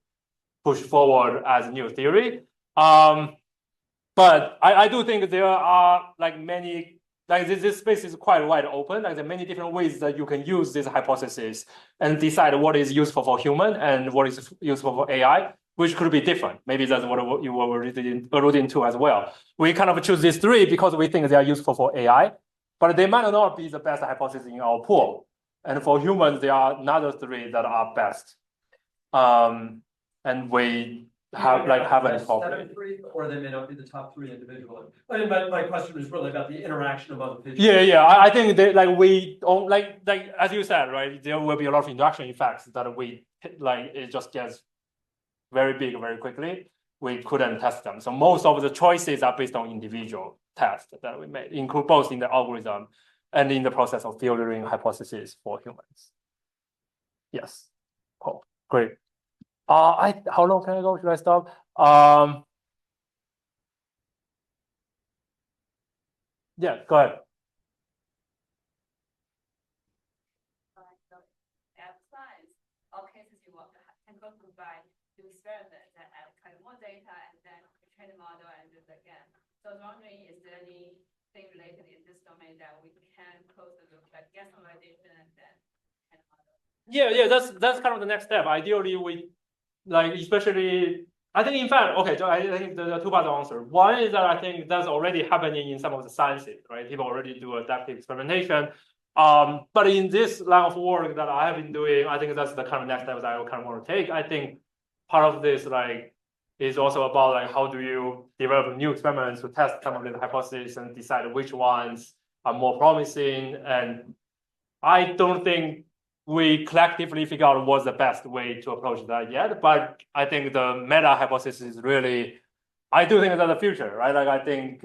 push forward as new theory. But I do think there are like many, like this space is quite wide open. Like there are many different ways that you can use this hypothesis and decide what is useful for human and what is useful for AI, which could be different. Maybe that's what you were alluding to as well. We kind of choose these three because we think they are useful for AI, but they might not be the best hypothesis in our pool. And for humans, there are another three that are best. And we haven't top three, or they may not be the top three individually. I mean, my question was really about the interaction among the people. Yeah. I think that like we don't like as you said, right? There will be a lot of interaction effects that we like. It just gets very big very quickly. We couldn't test them, so most of the choices are based on individual tests that we made, include both in the algorithm and in the process of filtering hypotheses for humans. Yes, cool, great. How long can I go? Should I stop? Yeah, go ahead. All cases you want to can go through by do experiments and add kind of more data and then train the model and do it again. So I was wondering, is there anything related in this domain that we can close the loop, like get some validation and then train the model? Yeah, that's kind of the next step. Ideally, we like especially. I think in fact, okay. So I think there are two parts of answer. One is that I think that's already happening in some of the sciences, right? People already do adaptive experimentation. But in this line of work that I have been doing, I think that's the kind of next step that I kind of want to take. I think part of this like is also about like how do you develop new experiments to test some of the hypotheses and decide which ones are more promising. And I don't think we collectively figure out what's the best way to approach that yet. But I think the meta hypothesis is really, I do think that's the future, right? Like I think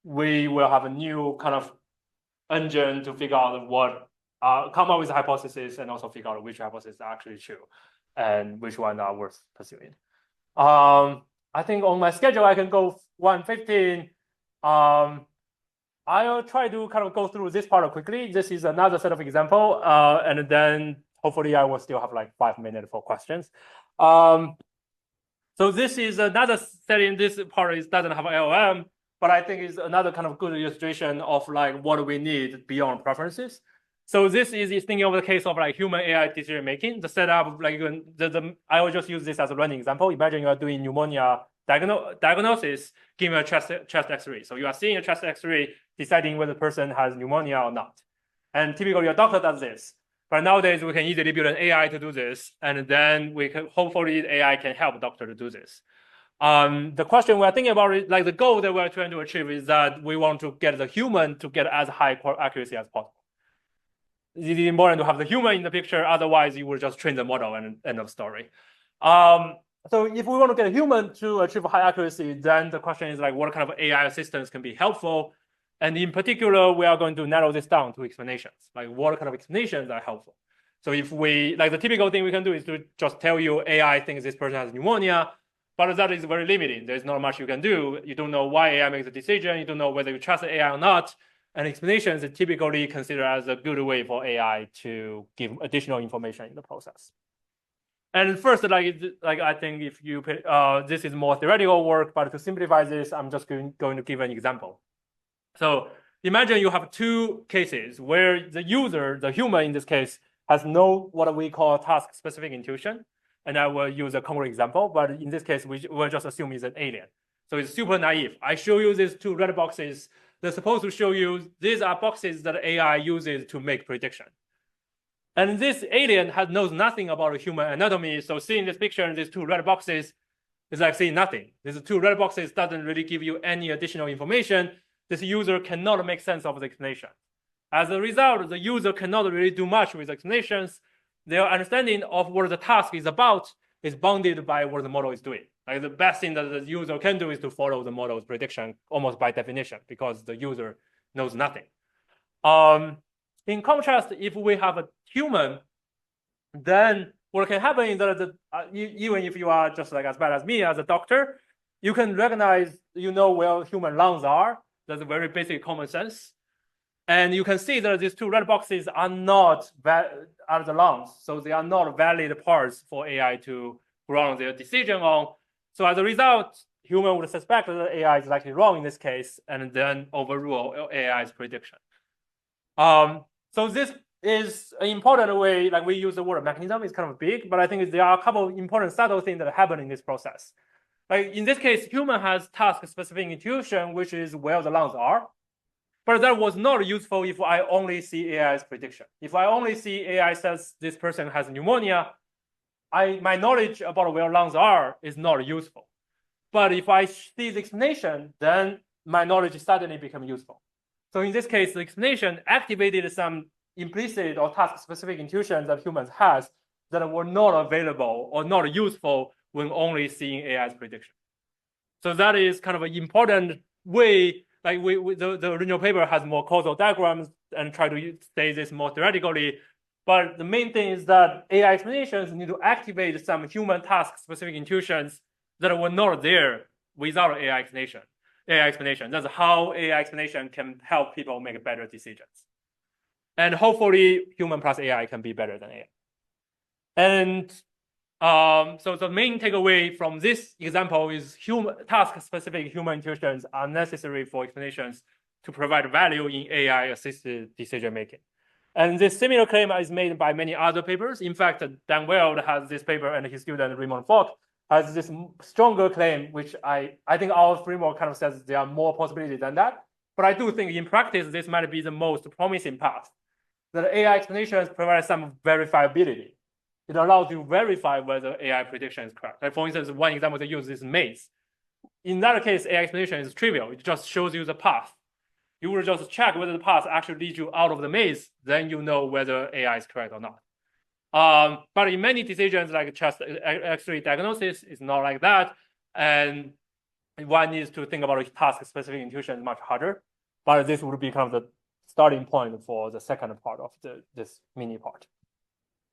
we will have a new kind of engine to figure out what come up with a hypothesis and also figure out which hypothesis are actually true and which one are worth pursuing. I think on my schedule I can go 1:15. I'll try to kind of go through this part quickly. This is another set of example, and then hopefully I will still have like 5 minutes for questions. So this is another setting. This part doesn't have LLM, but I think is another kind of good illustration of like what we need beyond preferences. So this is thinking of the case of like human AI decision making. The setup, like I will just use this as a running example. Imagine you are doing pneumonia diagnosis, given a chest X-ray. So you are seeing a chest X-ray, deciding whether the person has pneumonia or not. And typically, a doctor does this. But nowadays, we can easily build an AI to do this, and then we can hopefully AI can help the doctor to do this. The question we're thinking about is like the goal that we're trying to achieve is that we want to get the human to get as high accuracy as possible. It's important to have the human in the picture, otherwise you will just train the model and end of story. So if we want to get a human to achieve high accuracy, then the question is like what kind of AI assistance can be helpful? And in particular, we are going to narrow this down to explanations, like what kind of explanations are helpful. So if we, like the typical thing we can do is to just tell you AI thinks this person has pneumonia, but that is very limiting. There's not much you can do. You don't know why AI makes a decision. You don't know whether you trust the AI or not. And explanations are typically considered as a good way for AI to give additional information in the process. And first, like I think if you this is more theoretical work, but to simplify this, I'm just going to give an example. So imagine you have two cases where the user, the human in this case, has no what we call task-specific intuition. And I will use a concrete example, but in this case, we will just assume it's an alien. So it's super naive. I show you these two red boxes. They're supposed to show you these are boxes that AI uses to make prediction. And this alien knows nothing about human anatomy. So seeing this picture and these two red boxes is like seeing nothing. These two red boxes doesn't really give you any additional information. This user cannot make sense of the explanation. As a result, the user cannot really do much with explanations. Their understanding of what the task is about is bounded by what the model is doing. Like the best thing that the user can do is to follow the model's prediction almost by definition, because the user knows nothing. In contrast, if we have a human, then what can happen is that even if you are just like as bad as me as a doctor, you can recognize, where human lungs are. That's a very basic common sense. And you can see that these two red boxes are not are the lungs. So they are not valid parts for AI to ground their decision on. So as a result, human would suspect that AI is likely wrong in this case, and then overrule AI's prediction. So this is an important way, like we use the word mechanism, it's kind of big, but I think there are a couple of important subtle things that happen in this process. Like in this case, human has task-specific intuition, which is where the lungs are. But that was not useful if I only see AI's prediction. If I only see AI says this person has pneumonia, my knowledge about where lungs are is not useful. But if I see the explanation, then my knowledge suddenly becomes useful. So in this case, the explanation activated some implicit or task-specific intuitions that humans has that were not available or not useful when only seeing AI's prediction. So that is kind of an important way. Like the original paper has more causal diagrams and try to say this more theoretically. But the main thing is that AI explanations need to activate some human task-specific intuitions that were not there without AI explanation. That's how AI explanation can help people make better decisions. And hopefully, human plus AI can be better than AI. And so the main takeaway from this example is task-specific human intuitions are necessary for explanations to provide value in AI-assisted decision-making. And this similar claim is made by many other papers. In fact, Dan Weld has this paper, and his student Raymond Falk has this stronger claim, which I think our framework kind of says there are more possibilities than that. But I do think in practice, this might be the most promising path. That AI explanations provide some verifiability. It allows you to verify whether AI prediction is correct. Like for instance, one example they use is maze. In that case, AI explanation is trivial. It just shows you the path. You will just check whether the path actually leads you out of the maze, then you know whether AI is correct or not. But in many decisions like just X-ray diagnosis, it's not like that. And one needs to think about task-specific intuition much harder. But this would be kind of the starting point for the second part of this mini part.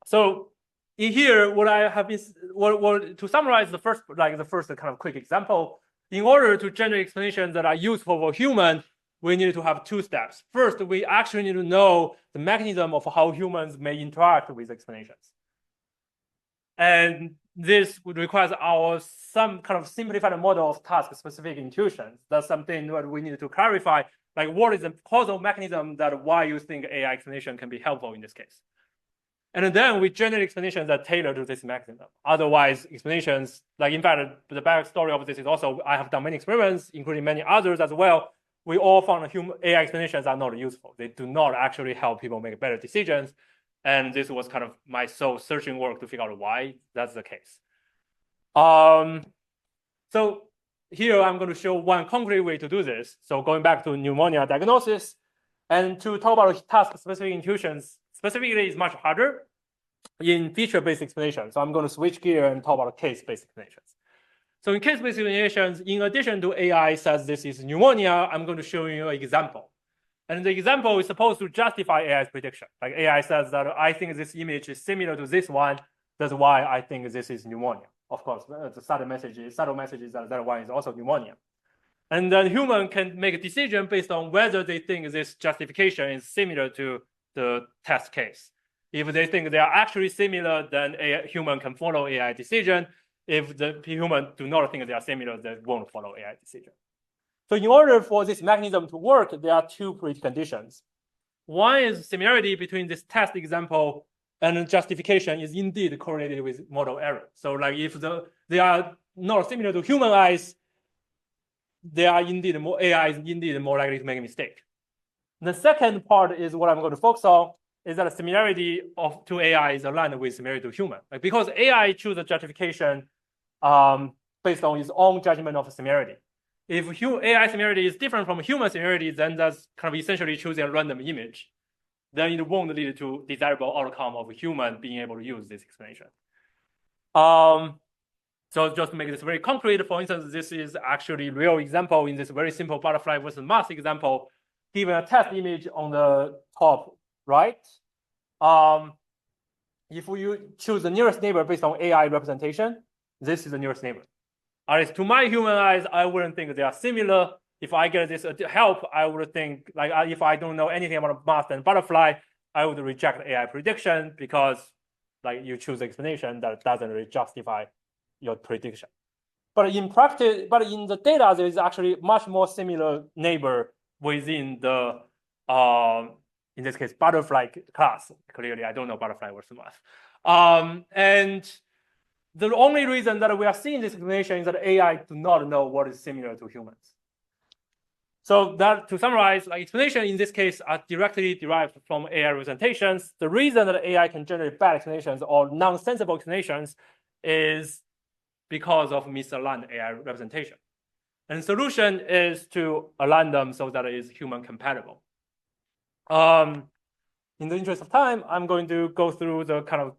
So in here, what I have is to summarize the first kind of quick example. In order to generate explanations that are useful for human, we need to have two steps. First, we actually need to know the mechanism of how humans may interact with explanations. And this would require some kind of simplified model of task-specific intuitions. That's something that we need to clarify, like what is the causal mechanism that why you think AI explanation can be helpful in this case. And then we generate explanations that tailor to this mechanism. Otherwise, explanations, like in fact, the backstory of this is also, I have done many experiments, including many others as well. We all found AI explanations are not useful. They do not actually help people make better decisions. And this was kind of my soul searching work to figure out why that's the case. So here I'm going to show one concrete way to do this. So going back to pneumonia diagnosis and to talk about task-specific intuitions, specifically is much harder in feature-based explanation. So I'm going to switch gear and talk about case-based explanations. So in case-based explanations, in addition to AI says this is pneumonia, I'm going to show you an example. And the example is supposed to justify AI's prediction. Like AI says that I think this image is similar to this one. That's why I think this is pneumonia. Of course, the subtle message is that one is also pneumonia. And then human can make a decision based on whether they think this justification is similar to the test case. If they think they are actually similar, then a human can follow AI decision. If the human do not think they are similar, they won't follow AI decision. So in order for this mechanism to work, there are two preconditions. One is similarity between this test example and justification is indeed correlated with model error. So like if they are not similar to human eyes, AI is indeed more likely to make a mistake. The second part is what I'm going to focus on is that similarity to AI is aligned with similarity to human. Like because AI chooses justification based on its own judgment of similarity. If AI similarity is different from human similarity, then that's kind of essentially choosing a random image. Then it won't lead to desirable outcome of a human being able to use this explanation. So just to make this very concrete, for instance, this is actually real example in this very simple butterfly versus mouse example. Given a test image on the top right, if you choose the nearest neighbor based on AI representation, this is the nearest neighbor. At least to my human eyes, I wouldn't think they are similar. If I get this help, I would think, like, if I don't know anything about mouse and butterfly, I would reject AI prediction because, like, you choose explanation that doesn't really justify your prediction. But in practice, but in the data, there is actually much more similar neighbor within the, in this case, butterfly class. Clearly, I don't know butterfly versus mouse. And the only reason that we are seeing this explanation is that AI do not know what is similar to humans. So that, to summarize, like, explanation in this case are directly derived from AI representations. The reason that AI can generate bad explanations or nonsensical explanations is because of misaligned AI representation. And the solution is to align them so that it is human compatible. In the interest of time, I'm going to go through the kind of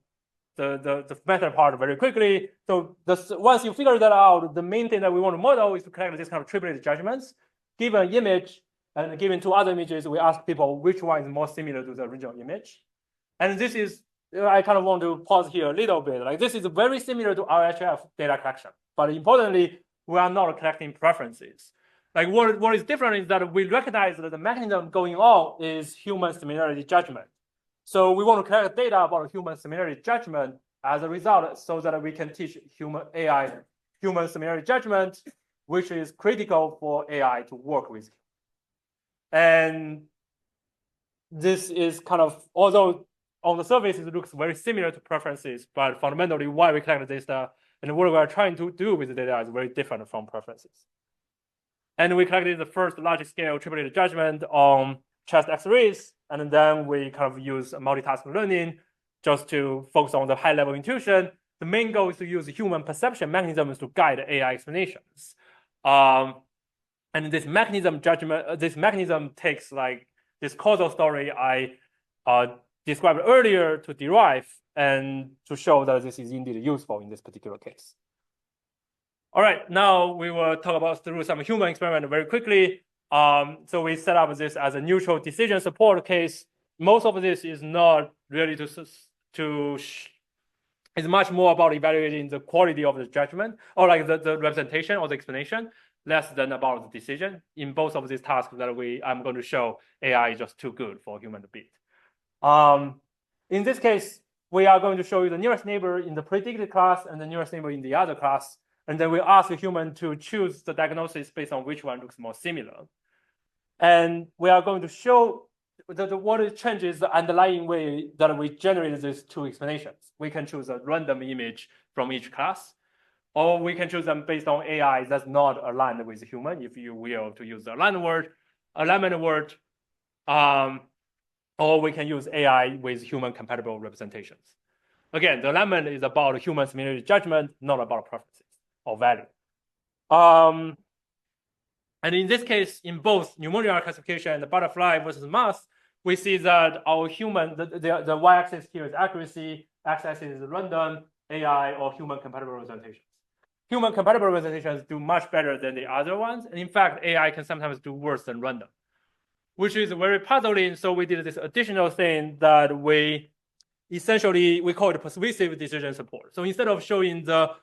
the method part very quickly. So once you figure that out, the main thing that we want to model is to collect this kind of triplet judgments. Given an image and given two other images, we ask people which one is more similar to the original image. And this is, I kind of want to pause here a little bit. Like, this is very similar to RHF data collection, but importantly, we are not collecting preferences. Like, what is different is that we recognize that the mechanism going on is human similarity judgment. So we want to collect data about human similarity judgment as a result, so that we can teach AI human similarity judgment, which is critical for AI to work with. And this is kind of, although on the surface it looks very similar to preferences, but fundamentally why we collect this data and what we are trying to do with the data is very different from preferences. And we collected the first large-scale triplet judgment on chest X-rays, and then we kind of use multitasking learning just to focus on the high-level intuition. The main goal is to use human perception mechanisms to guide AI explanations. And this mechanism takes, like, this causal story I described earlier to derive and to show that this is indeed useful in this particular case. All right, now we will talk through some human experiment very quickly. So we set up this as a neutral decision support case. Most of this is not really it's much more about evaluating the quality of the judgment, or like the representation or the explanation, less than about the decision. In both of these tasks that I'm going to show, AI is just too good for human to beat. In this case, we are going to show you the nearest neighbor in the predicted class and the nearest neighbor in the other class. And then we ask the human to choose the diagnosis based on which one looks more similar. And we are going to show what changes the underlying way that we generate these two explanations. We can choose a random image from each class, or we can choose them based on AI that's not aligned with human, if you will, to use the alignment word, or we can use AI with human compatible representations. Again, the alignment is about human similarity judgment, not about preferences or value. And in this case, in both pneumonia classification and the butterfly versus mouse, we see that our human, the y-axis here is accuracy, x-axis is random, AI, or human compatible representations. Human compatible representations do much better than the other ones. And in fact, AI can sometimes do worse than random, which is very puzzling. So we did this additional thing that we call it persuasive decision support. So instead of showing the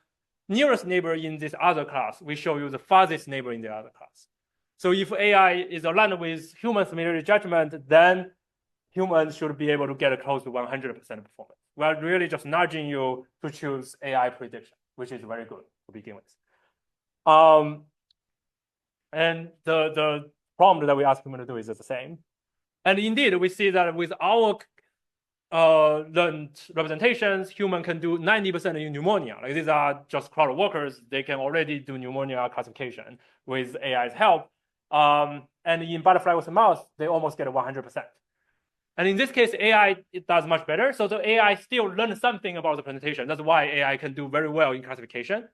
nearest neighbor in this other class, we show you the farthest neighbor in the other class. So if AI is aligned with human similarity judgment, then humans should be able to get close to 100% performance. We are really just nudging you to choose AI prediction, which is very good to begin with. And the problem that we ask human to do is the same. And indeed, we see that with our learned representations, human can do 90% in pneumonia. Like, these are just crowd workers. They can already do pneumonia classification with AI's help. And in butterfly with a mouse, they almost get 100%. And in this case, AI, it does much better. So the AI still learns something about the presentation. That's why AI can do very well in classification.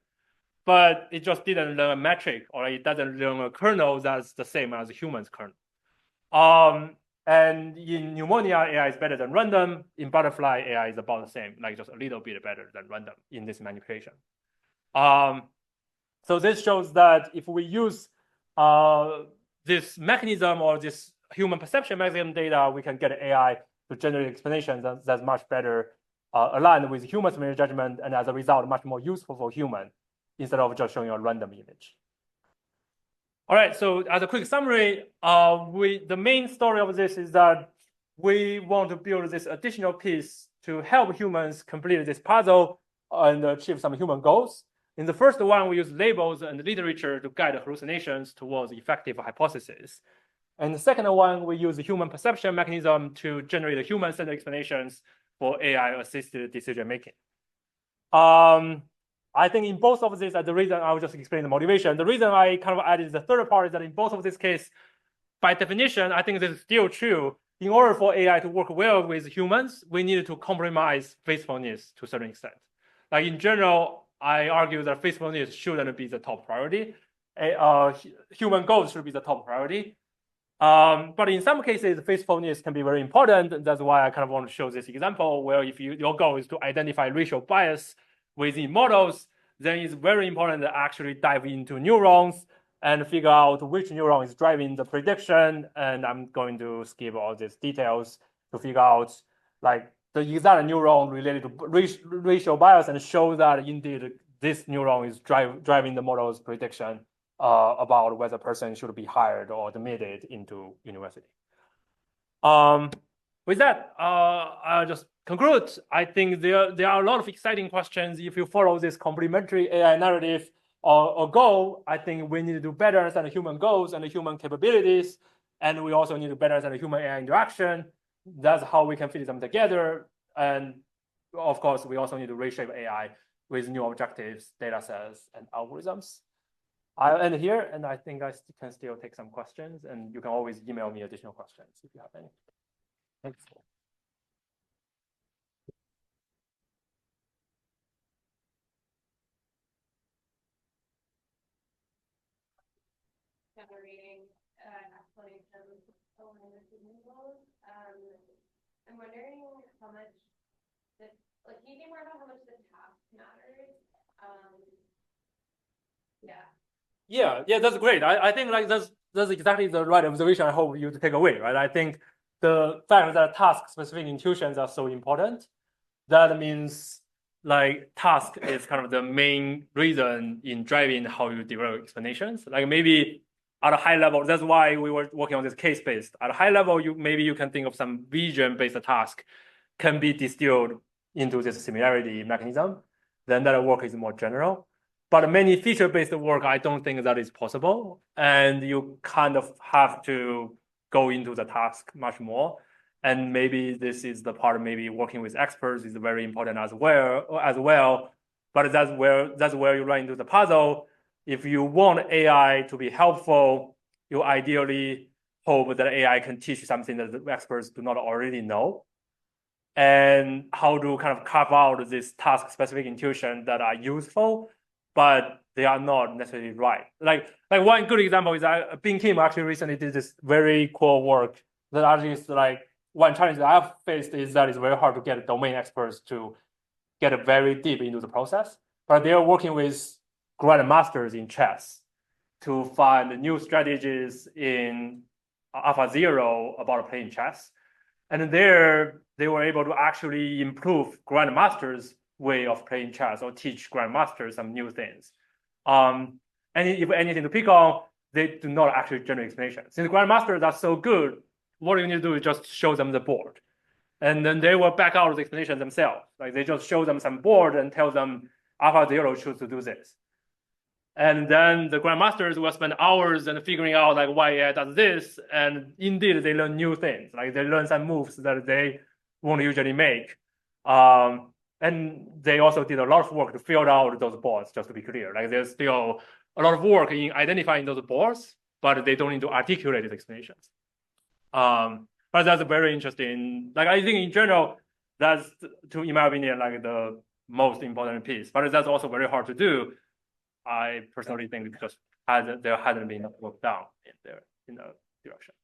But it just didn't learn a metric, or it doesn't learn a kernel that's the same as a human's kernel. And in pneumonia, AI is better than random. In butterfly, AI is about the same, like just a little bit better than random in this manipulation. So this shows that if we use this mechanism or this human perception mechanism data, we can get AI to generate explanations that's much better aligned with human simulation judgment, and as a result, much more useful for human instead of just showing a random image. All right, so as a quick summary, the main story of this is that we want to build this additional piece to help humans complete this puzzle and achieve some human goals. In the first one, we use labels and literature to guide hallucinations towards effective hypotheses. And the second one, we use the human perception mechanism to generate human-centered explanations for AI-assisted decision-making. I think in both of these, the reason I will just explain the motivation. The reason I kind of added the third part is that in both of these cases, by definition, I think this is still true. In order for AI to work well with humans, we need to compromise faithfulness to a certain extent. Like in general, I argue that faithfulness shouldn't be the top priority. Human goals should be the top priority. But in some cases, faithfulness can be very important. That's why I kind of want to show this example where if your goal is to identify racial bias within models, then it's very important to actually dive into neurons and figure out which neuron is driving the prediction. And I'm going to skip all these details to figure out like the exact neuron related to racial bias and show that indeed this neuron is driving the model's prediction about whether a person should be hired or admitted into university. With that, I'll just conclude. I think there are a lot of exciting questions. If you follow this complementary AI narrative or goal, I think we need to do better understand the human goals and the human capabilities. And we also need to better understand the human AI interaction. That's how we can fit them together. And of course, we also need to reshape AI with new objectives, data sets, and algorithms. I'll end here, and I think I can still take some questions, and you can always email me additional questions if you have any. Thanks. Generating explanations for goals. I'm wondering how much can you give more about how much the task matters? Yeah, that's great. I think like that's exactly the right observation I hope you to take away, right? I think the fact that task-specific intuitions are so important, that means like task is kind of the main reason in driving how you develop explanations. Like maybe at a high level, that's why we were working on this case-based. At a high level, maybe you can think of some vision-based task can be distilled into this similarity mechanism. Then that work is more general. But many feature-based work, I don't think that is possible. And you kind of have to go into the task much more. And maybe this is the part, maybe working with experts is very important as well. But that's where you run into the puzzle. If you want AI to be helpful, you ideally hope that AI can teach something that the experts do not already know. And how to kind of carve out this task-specific intuition that are useful, but they are not necessarily right. Like one good example is that Bing Kim actually recently did this very cool work that actually is like one challenge that I've faced is that it's very hard to get domain experts to get very deep into the process. But they are working with grandmasters in chess to find new strategies in AlphaZero about playing chess. And there they were able to actually improve grandmasters' way of playing chess or teach grandmasters some new things. And if anything to pick on, they do not actually generate explanations. Since grandmasters are so good, what you need to do is just show them the board. And then they will back out the explanation themselves. Like they just show them some board and tell them AlphaZero choose to do this. And then the grandmasters will spend hours and figuring out like why AI does this. And indeed, they learn new things. Like they learn some moves that they won't usually make. And they also did a lot of work to fill out those boards, just to be clear. Like there's still a lot of work in identifying those boards, but they don't need to articulate the explanations. But that's very interesting. Like I think in general, that's, in my opinion, like the most important piece. But that's also very hard to do. I personally think because there hasn't been enough work done in the direction.